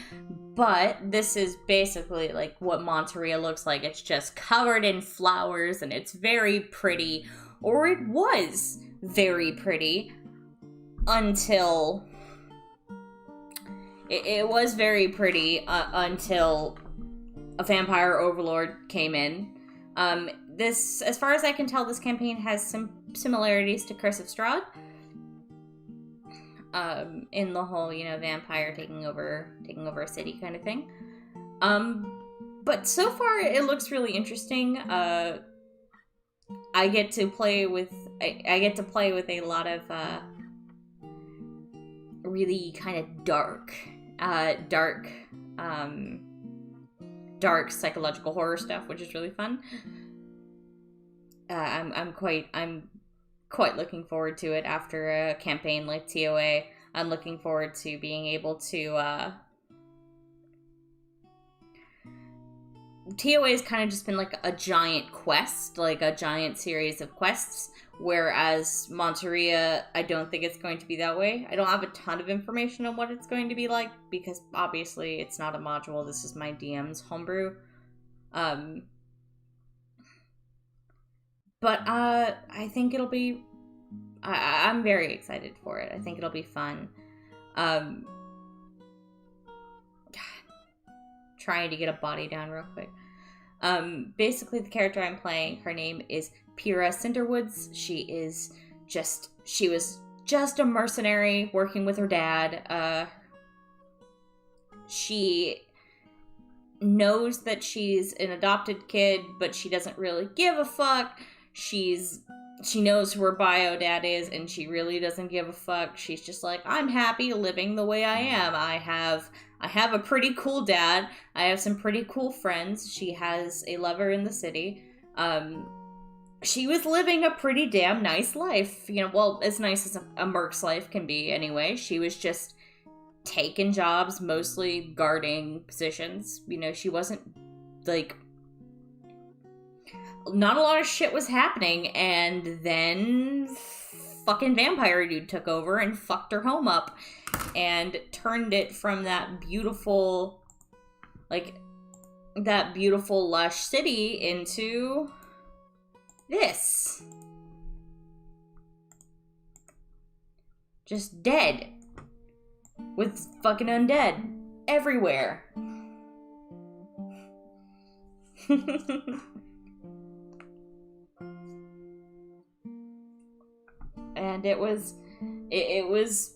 But this is basically like what Monteria looks like. It's just covered in flowers and it's very pretty. Or it was very pretty until... It was very pretty until a vampire overlord came in. This, as far as I can tell, this campaign has some similarities to Curse of Strahd. In the whole, you know, vampire taking over a city kind of thing. But so far it looks really interesting. I get to play with a lot of really kind of dark psychological horror stuff, which is really fun. I'm quite looking forward to it after a campaign like TOA. I'm looking forward to being able to TOA has kind of just been like a giant quest, like a giant series of quests, whereas Monteria, I don't think it's going to be that way. I don't have a ton of information on what it's going to be like, because obviously it's not a module, this is my DM's homebrew. But I think it'll be... I'm very excited for it. I think it'll be fun. Trying to get a body down real quick. Basically, the character I'm playing, her name is Pyrrha Cinderwoods. She was just a mercenary working with her dad. She knows that she's an adopted kid, but she doesn't really give a fuck. She knows who her bio dad is, and she really doesn't give a fuck. She's just like, I'm happy living the way I am. I have a pretty cool dad. I have some pretty cool friends. She has a lover in the city. She was living a pretty damn nice life. You know, well, as nice as a merc's life can be anyway. She was just taking jobs, mostly guarding positions. You know, she wasn't, like... Not a lot of shit was happening, and then fucking vampire dude took over and fucked her home up and turned it from that beautiful, lush city into this. Just dead. With fucking undead everywhere. And it was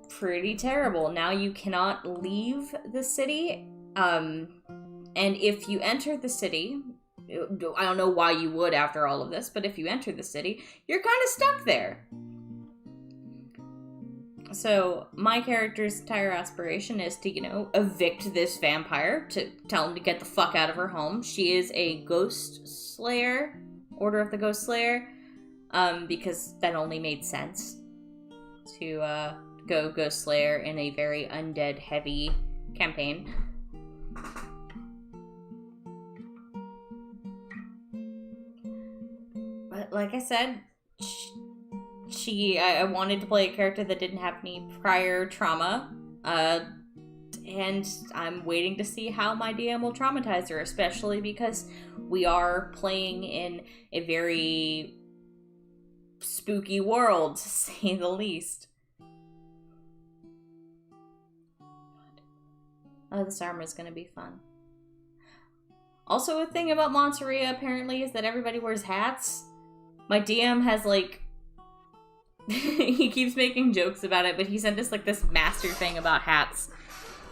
pretty terrible. Now you cannot leave the city. And if you enter the city, I don't know why you would after all of this, but if you enter the city, you're kind of stuck there. So my character's entire aspiration is to, you know, evict this vampire, to tell him to get the fuck out of her home. She is a ghost slayer, Order of the Ghost Slayer. Because that only made sense to go Ghost Slayer in a very undead heavy campaign. But like I said, I wanted to play a character that didn't have any prior trauma, and I'm waiting to see how my DM will traumatize her, especially because we are playing in a very spooky world, to say the least. Oh, this armor is gonna be fun. Also, a thing about Monteria, apparently, is that everybody wears hats. My DM has, like... he keeps making jokes about it, but he sent us, like, this master thing about hats.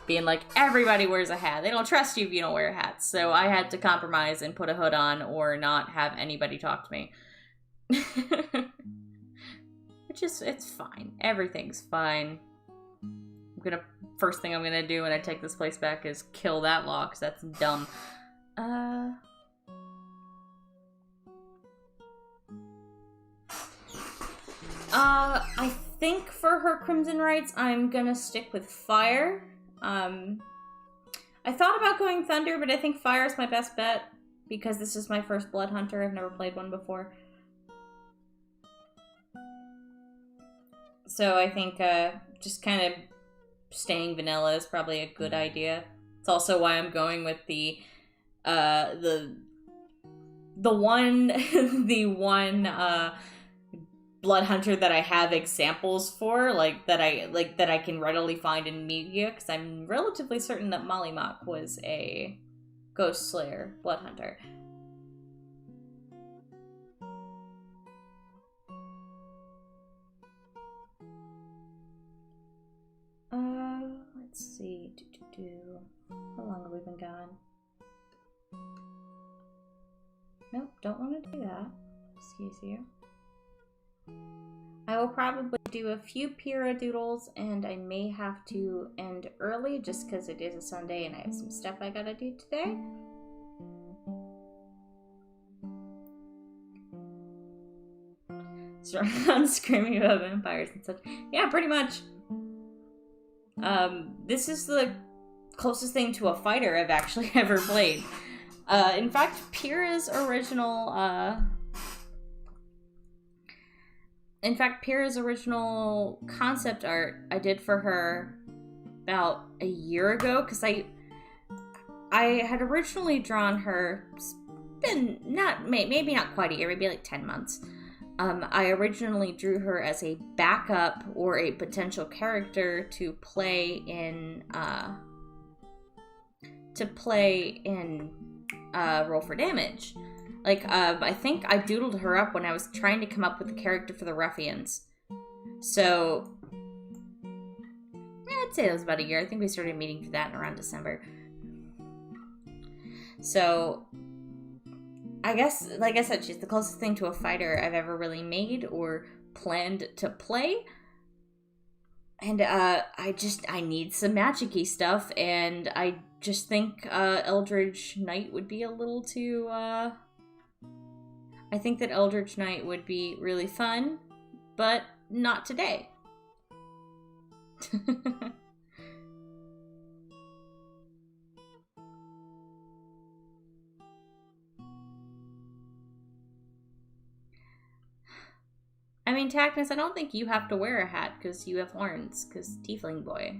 Being like, everybody wears a hat. They don't trust you if you don't wear hats. So I had to compromise and put a hood on or not have anybody talk to me. Which is, it's fine. Everything's fine. First thing I'm gonna do when I take this place back is kill that law, because that's dumb. I think for her Crimson Rights, I'm gonna stick with Fire. I thought about going Thunder, but I think Fire is my best bet, because this is my first Blood Hunter. I've never played one before. So I think just kind of staying vanilla is probably a good idea. It's also why I'm going with the one Blood Hunter that I have examples for, that I can readily find in media, because I'm relatively certain that Molly Mock was a Ghost Slayer Blood Hunter. Let's see. How long have we been gone? Nope, don't want to do that. Excuse you. I will probably do a few Pyrrha doodles, and I may have to end early just because it is a Sunday and I have some stuff I gotta do today. So I'm screaming about vampires and such. Yeah, pretty much. This is the closest thing to a fighter I've actually ever played. In fact, Pyrrha's original, concept art I did for her about a year ago, because I had originally drawn her, been maybe not quite a year, maybe like 10 months. I originally drew her as a backup or a potential character to play in Roll for Damage. Like, I think I doodled her up when I was trying to come up with a character for the Ruffians. So, I'd say it was about a year. I think we started meeting for that in around December. So, I guess, like I said, she's the closest thing to a fighter I've ever really made or planned to play. And I need some magic-y stuff, and I just think Eldritch Knight would be a little too... I think that Eldritch Knight would be really fun, but not today. I mean, Tacnus, I don't think you have to wear a hat because you have horns, because Tiefling boy.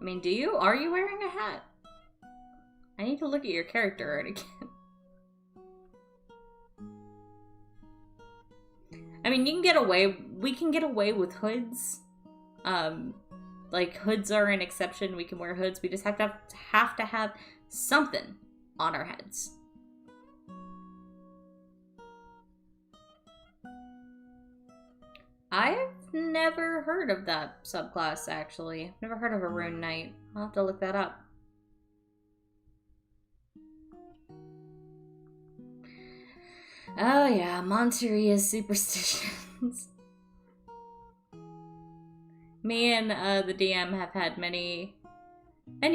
I mean, do you? Are you wearing a hat? I need to look at your character art again. I mean, we can get away with hoods. Like, hoods are an exception. We can wear hoods. We just have to have something on our heads. I've never heard of that subclass, actually. I've never heard of a Rune Knight. I'll have to look that up. Oh yeah, Monteria's superstitions. Me and the DM have had many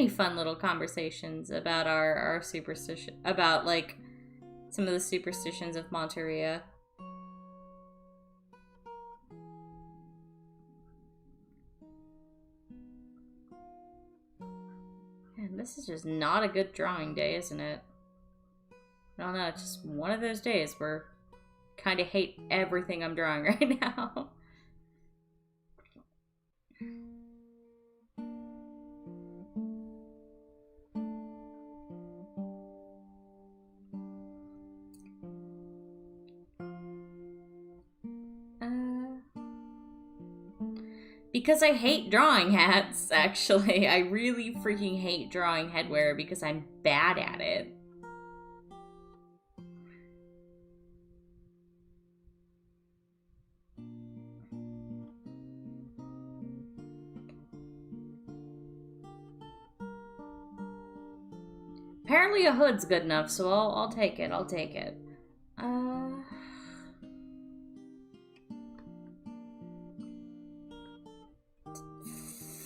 fun little conversations about our superstition, about like some of the superstitions of Monteria. Man, this is just not a good drawing day, isn't it? I don't know, it's just one of those days where I kind of hate everything I'm drawing right now. Because I hate drawing hats, actually. I really freaking hate drawing headwear because I'm bad at it. Apparently a hood's good enough, so I'll take it. I'll take it.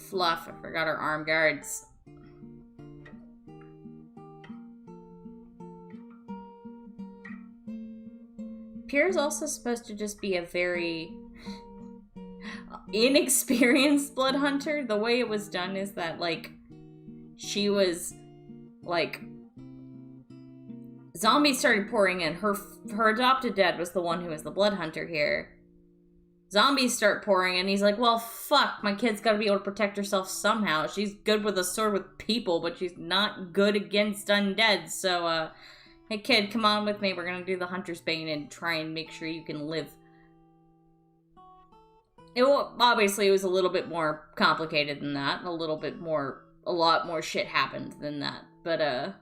Fluff. I forgot our arm guards. Pierre's also supposed to just be a very inexperienced blood hunter. The way it was done is that, like, she was, like, zombies started pouring in. Her adopted dad was the one who was the blood hunter here. Zombies start pouring in. He's like, well, fuck, my kid's gotta be able to protect herself somehow. She's good with a sword with people, but she's not good against undead. So, hey kid, come on with me. We're gonna do the Hunter's Bane and try and make sure you can live. Obviously, it was a little bit more complicated than that. A lot more shit happened than that. But,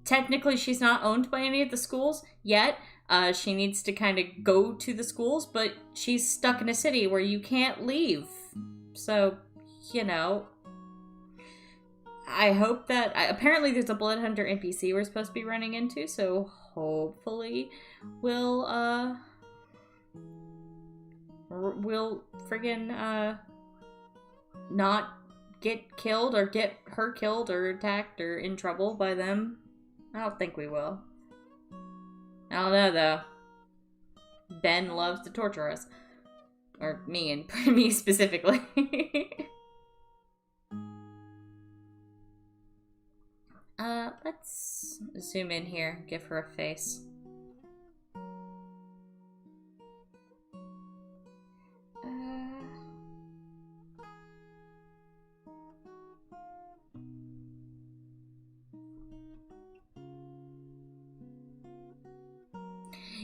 technically, she's not owned by any of the schools yet. She needs to kind of go to the schools, but she's stuck in a city where you can't leave. So, you know, I hope that... apparently there's a Blood Hunter NPC we're supposed to be running into, so hopefully we'll friggin', not get killed or get her killed or attacked or in trouble by them. I don't think we will. I don't know, though. Ben loves to torture us. Or me, and me specifically. Let's zoom in here, give her a face.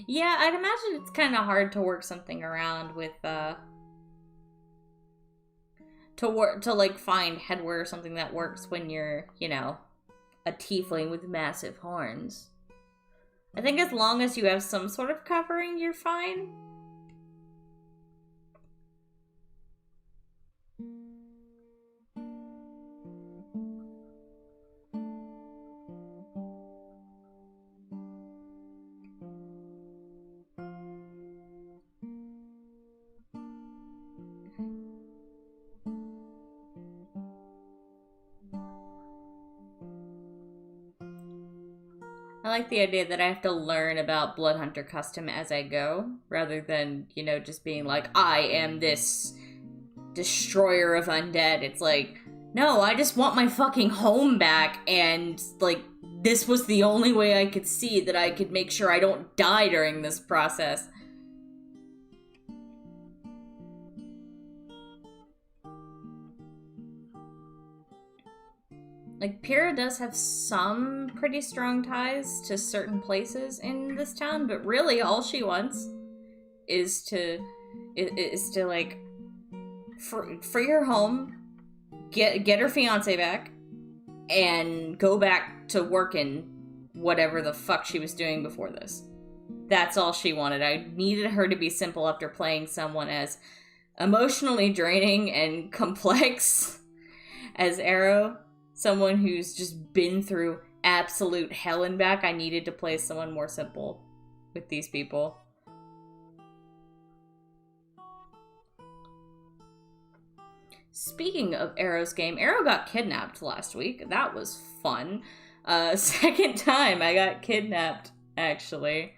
Yeah, I'd imagine it's kind of hard to work something around with, to like find headwear or something that works when you're, you know, a tiefling with massive horns. I think as long as you have some sort of covering, you're fine. I like the idea that I have to learn about Bloodhunter custom as I go, rather than, you know, just being like, I am this destroyer of undead. It's like, no, I just want my fucking home back, and, like, this was the only way I could see that I could make sure I don't die during this process. Like, Pyrrha does have some pretty strong ties to certain places in this town, but really all she wants is to like, free her home, get her fiance back, and go back to working whatever the fuck she was doing before this. That's all she wanted. I needed her to be simple after playing someone as emotionally draining and complex as Arrow. Someone who's just been through absolute hell and back. I needed to play someone more simple with these people. Speaking of Arrow's game, Arrow got kidnapped last week. That was fun. Second time I got kidnapped, actually,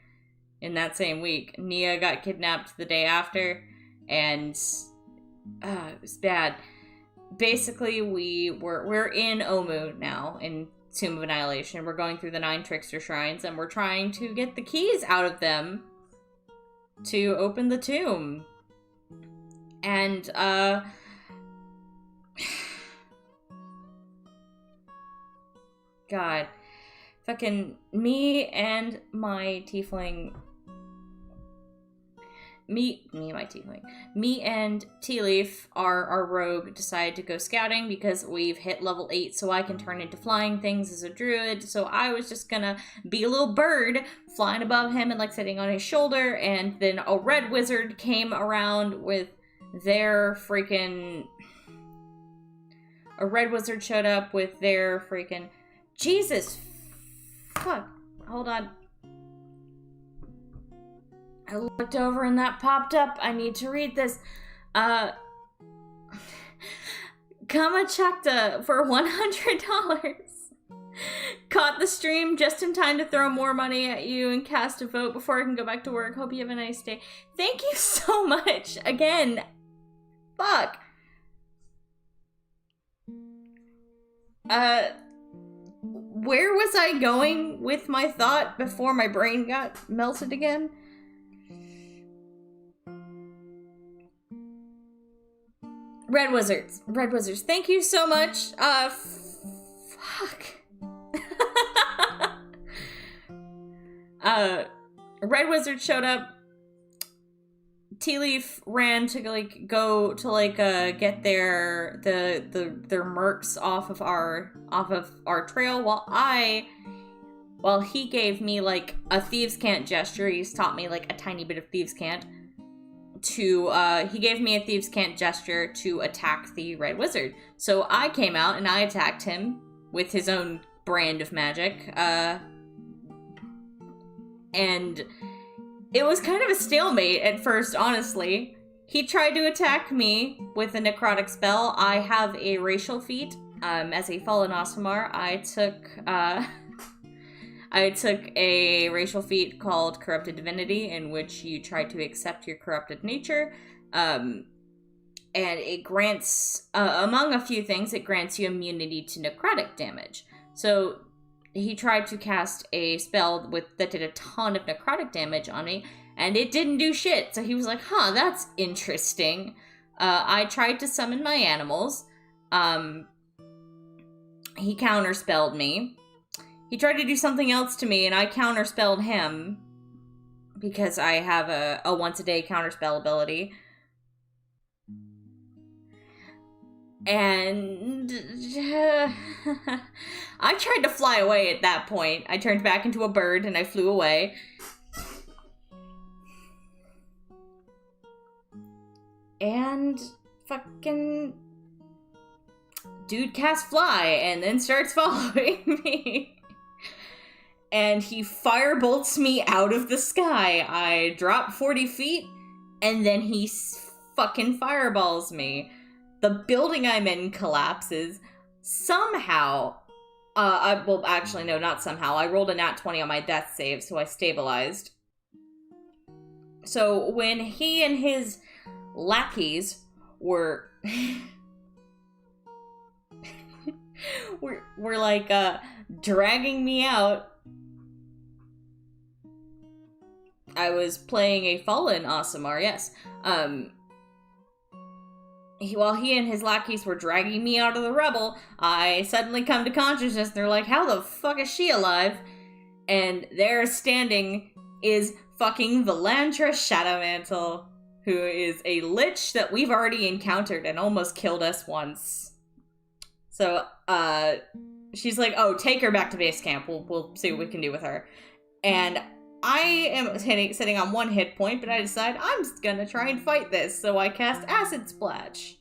in that same week. Nia got kidnapped the day after, and it was bad. Basically, we're in Omu now, in Tomb of Annihilation. We're going through the 9 Trickster Shrines, and we're trying to get the keys out of them to open the tomb. And, God. Fucking me and my tiefling... Me and Tea Leaf, our rogue, decided to go scouting because we've hit level 8, so I can turn into flying things as a druid. So I was just gonna be a little bird flying above him and like sitting on his shoulder, and then a red wizard came around with their freaking... A red wizard showed up with their freaking... Jesus! Fuck. Hold on. I looked over and that popped up. I need to read this. Kamachakta for $100. Caught the stream just in time to throw more money at you and cast a vote before I can go back to work. Hope you have a nice day. Thank you so much. Again. Fuck. Where was I going with my thought before my brain got melted again? Red Wizards. Thank you so much. Fuck. Red Wizard showed up. Tea Leaf ran to go to get their mercs off of our trail while he gave me like a thieves' cant gesture. He's taught me like a tiny bit of thieves' cant. He gave me a thieves' cant gesture to attack the Red Wizard. So I came out and I attacked him with his own brand of magic. And it was kind of a stalemate at first, honestly. He tried to attack me with a necrotic spell. I have a racial feat. As a fallen Aasimar, I took a racial feat called Corrupted Divinity, in which you try to accept your corrupted nature. And it grants, among a few things, it grants you immunity to necrotic damage. So he tried to cast a spell that did a ton of necrotic damage on me, and it didn't do shit. So he was like, huh, that's interesting. I tried to summon my animals. He counterspelled me. He tried to do something else to me, and I counterspelled him because I have a once-a-day counterspell ability. And I tried to fly away at that point. I turned back into a bird and I flew away. And fucking dude casts fly and then starts following me. And he firebolts me out of the sky. I drop 40 feet and then he fucking fireballs me. The building I'm in collapses. Somehow, well, actually, no, not somehow. I rolled a nat 20 on my death save, so I stabilized. So when he and his lackeys were were like dragging me out, I was playing a fallen Aasimar, yes. While he and his lackeys were dragging me out of the rubble, I suddenly come to consciousness. They're like, how the fuck is she alive? And there standing is fucking Valandra Shadowmantle, who is a lich that we've already encountered and almost killed us once. So, she's like, oh, take her back to base camp. We'll see what we can do with her. And I am sitting on 1 hit point, but I decide I'm just gonna try and fight this, so I cast Acid Splash.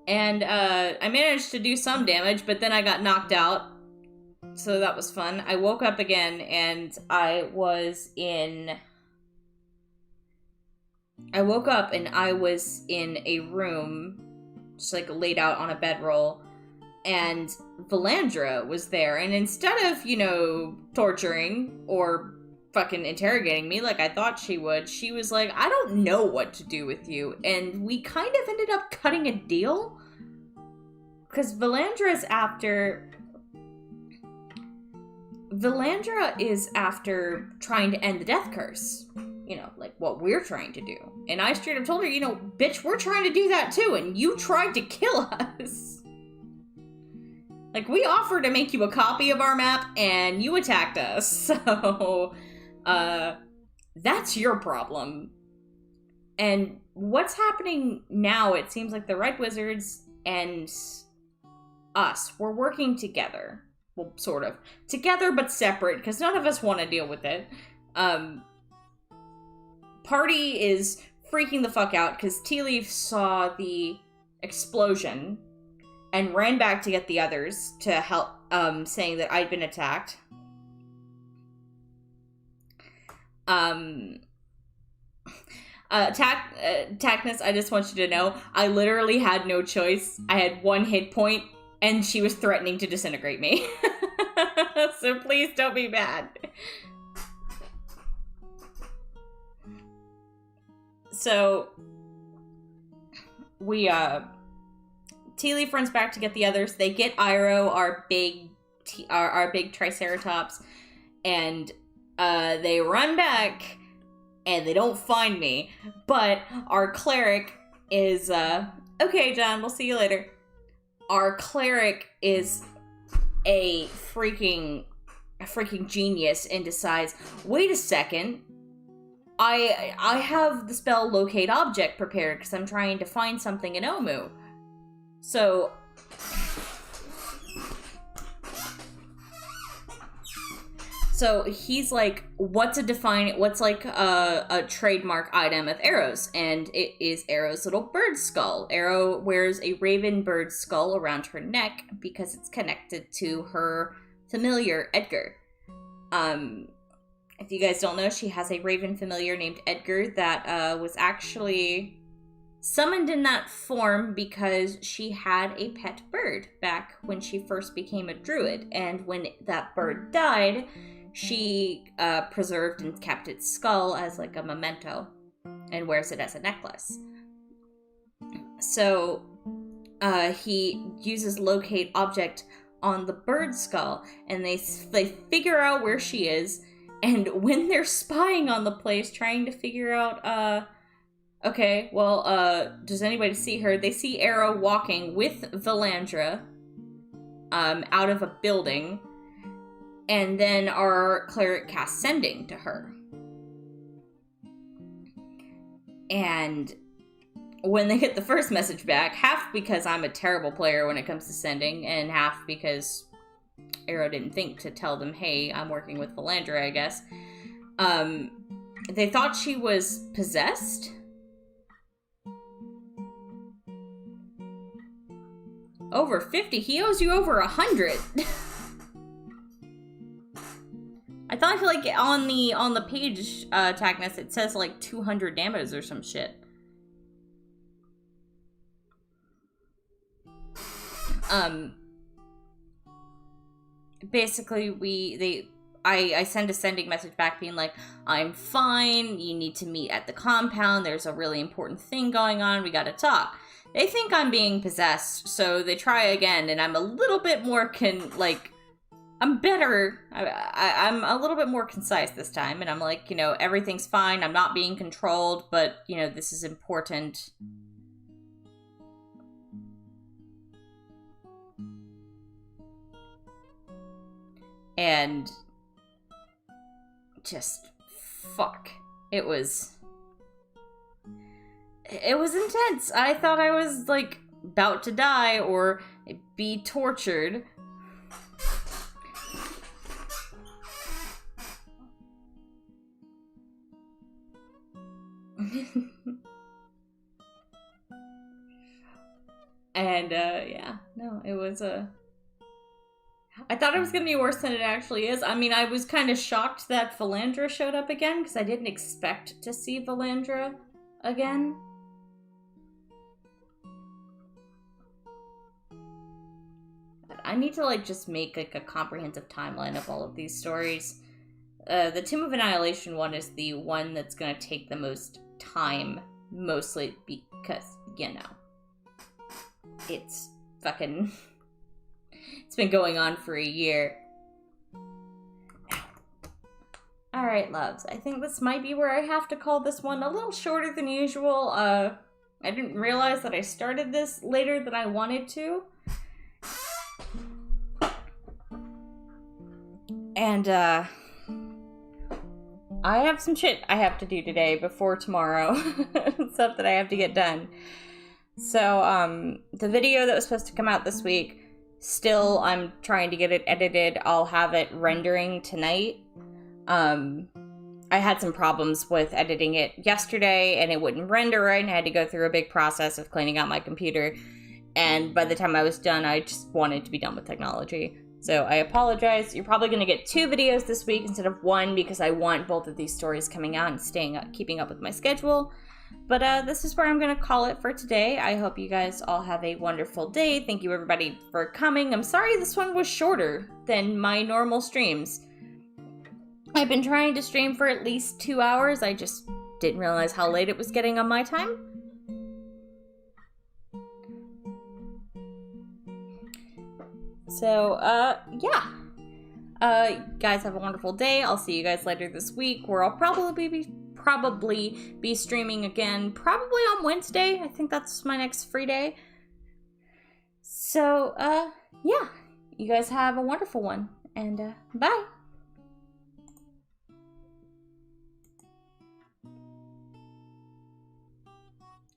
And I managed to do some damage, but then I got knocked out, so that was fun. I woke up again, and I woke up and I was in a room, just like laid out on a bedroll, and Valandra was there, and instead of, torturing or fucking interrogating me like I thought she would, she was like, I don't know what to do with you, and we kind of ended up cutting a deal, because Valandra is after trying to end the death curse, like what we're trying to do, and I straight up told her, bitch, we're trying to do that too, and you tried to kill us. Like, we offered to make you a copy of our map, and you attacked us, so, that's your problem. And what's happening now, it seems like the Red Wizards and us, we're working together. Well, sort of. Together, but separate, because none of us want to deal with it. Party is freaking the fuck out, because Tea Leaf saw the explosion and ran back to get the others to help, saying that I'd been attacked. Tackness, I just want you to know, I literally had no choice. I had 1 hit point, and she was threatening to disintegrate me. So please don't be mad. So, we, Tea Leaf runs back to get the others. They get Iroh, our big Triceratops, and they run back, and they don't find me. But our cleric is, okay, John, we'll see you later. Our cleric is a freaking genius and decides, wait a second, I have the spell Locate Object prepared because I'm trying to find something in Omu. So he's like, what's like a trademark item of Arrow's? And it is Arrow's little bird skull. Arrow wears a raven bird skull around her neck because it's connected to her familiar, Edgar. If you guys don't know, she has a raven familiar named Edgar that was actually summoned in that form because she had a pet bird back when she first became a druid. And when that bird died, she preserved and kept its skull as like a memento and wears it as a necklace. So he uses locate object on the bird skull, and they figure out where she is. And when they're spying on the place, trying to figure out, okay, well, does anybody see her? They see Arrow walking with Valandra, out of a building, and then our cleric casts Sending to her. And when they get the first message back, half because I'm a terrible player when it comes to Sending, and half because Arrow didn't think to tell them, hey, I'm working with Valandra, I guess. They thought she was possessed. Over 50? He owes you over 100. I thought, I feel like on the page tagness it says like 200 damage or some shit. Basically I send a Sending message back being like, I'm fine, you need to meet at the compound, there's a really important thing going on, we gotta talk. They think I'm being possessed, so they try again, and I'm a little bit more I'm better. I'm a little bit more concise this time, and I'm like, everything's fine. I'm not being controlled, but, this is important. And just, fuck. It was intense. I thought I was, about to die or be tortured. And, it was I thought it was gonna be worse than it actually is. I mean, I was kind of shocked that Valandra showed up again, because I didn't expect to see Valandra again. But I need to, just make, a comprehensive timeline of all of these stories. The Tomb of Annihilation one is the one that's gonna take the most time, mostly because, it's fucking... It's been going on for a year. Alright, loves. I think this might be where I have to call this one a little shorter than usual. I didn't realize that I started this later than I wanted to. And, I have some shit I have to do today before tomorrow. Stuff that I have to get done. So, the video that was supposed to come out this week, still, I'm trying to get it edited. I'll have it rendering tonight. I had some problems with editing it yesterday, and it wouldn't render right, and I had to go through a big process of cleaning out my computer. And by the time I was done, I just wanted to be done with technology. So I apologize. You're probably going to get 2 videos this week instead of 1, because I want both of these stories coming out and keeping up with my schedule. But this is where I'm going to call it for today. I hope you guys all have a wonderful day. Thank you, everybody, for coming. I'm sorry this one was shorter than my normal streams. I've been trying to stream for at least 2 hours. I just didn't realize how late it was getting on my time. So, yeah. Guys, have a wonderful day. I'll see you guys later this week, where I'll probably be streaming again, probably on Wednesday. I think that's my next free day. So, yeah. You guys have a wonderful one, and, bye.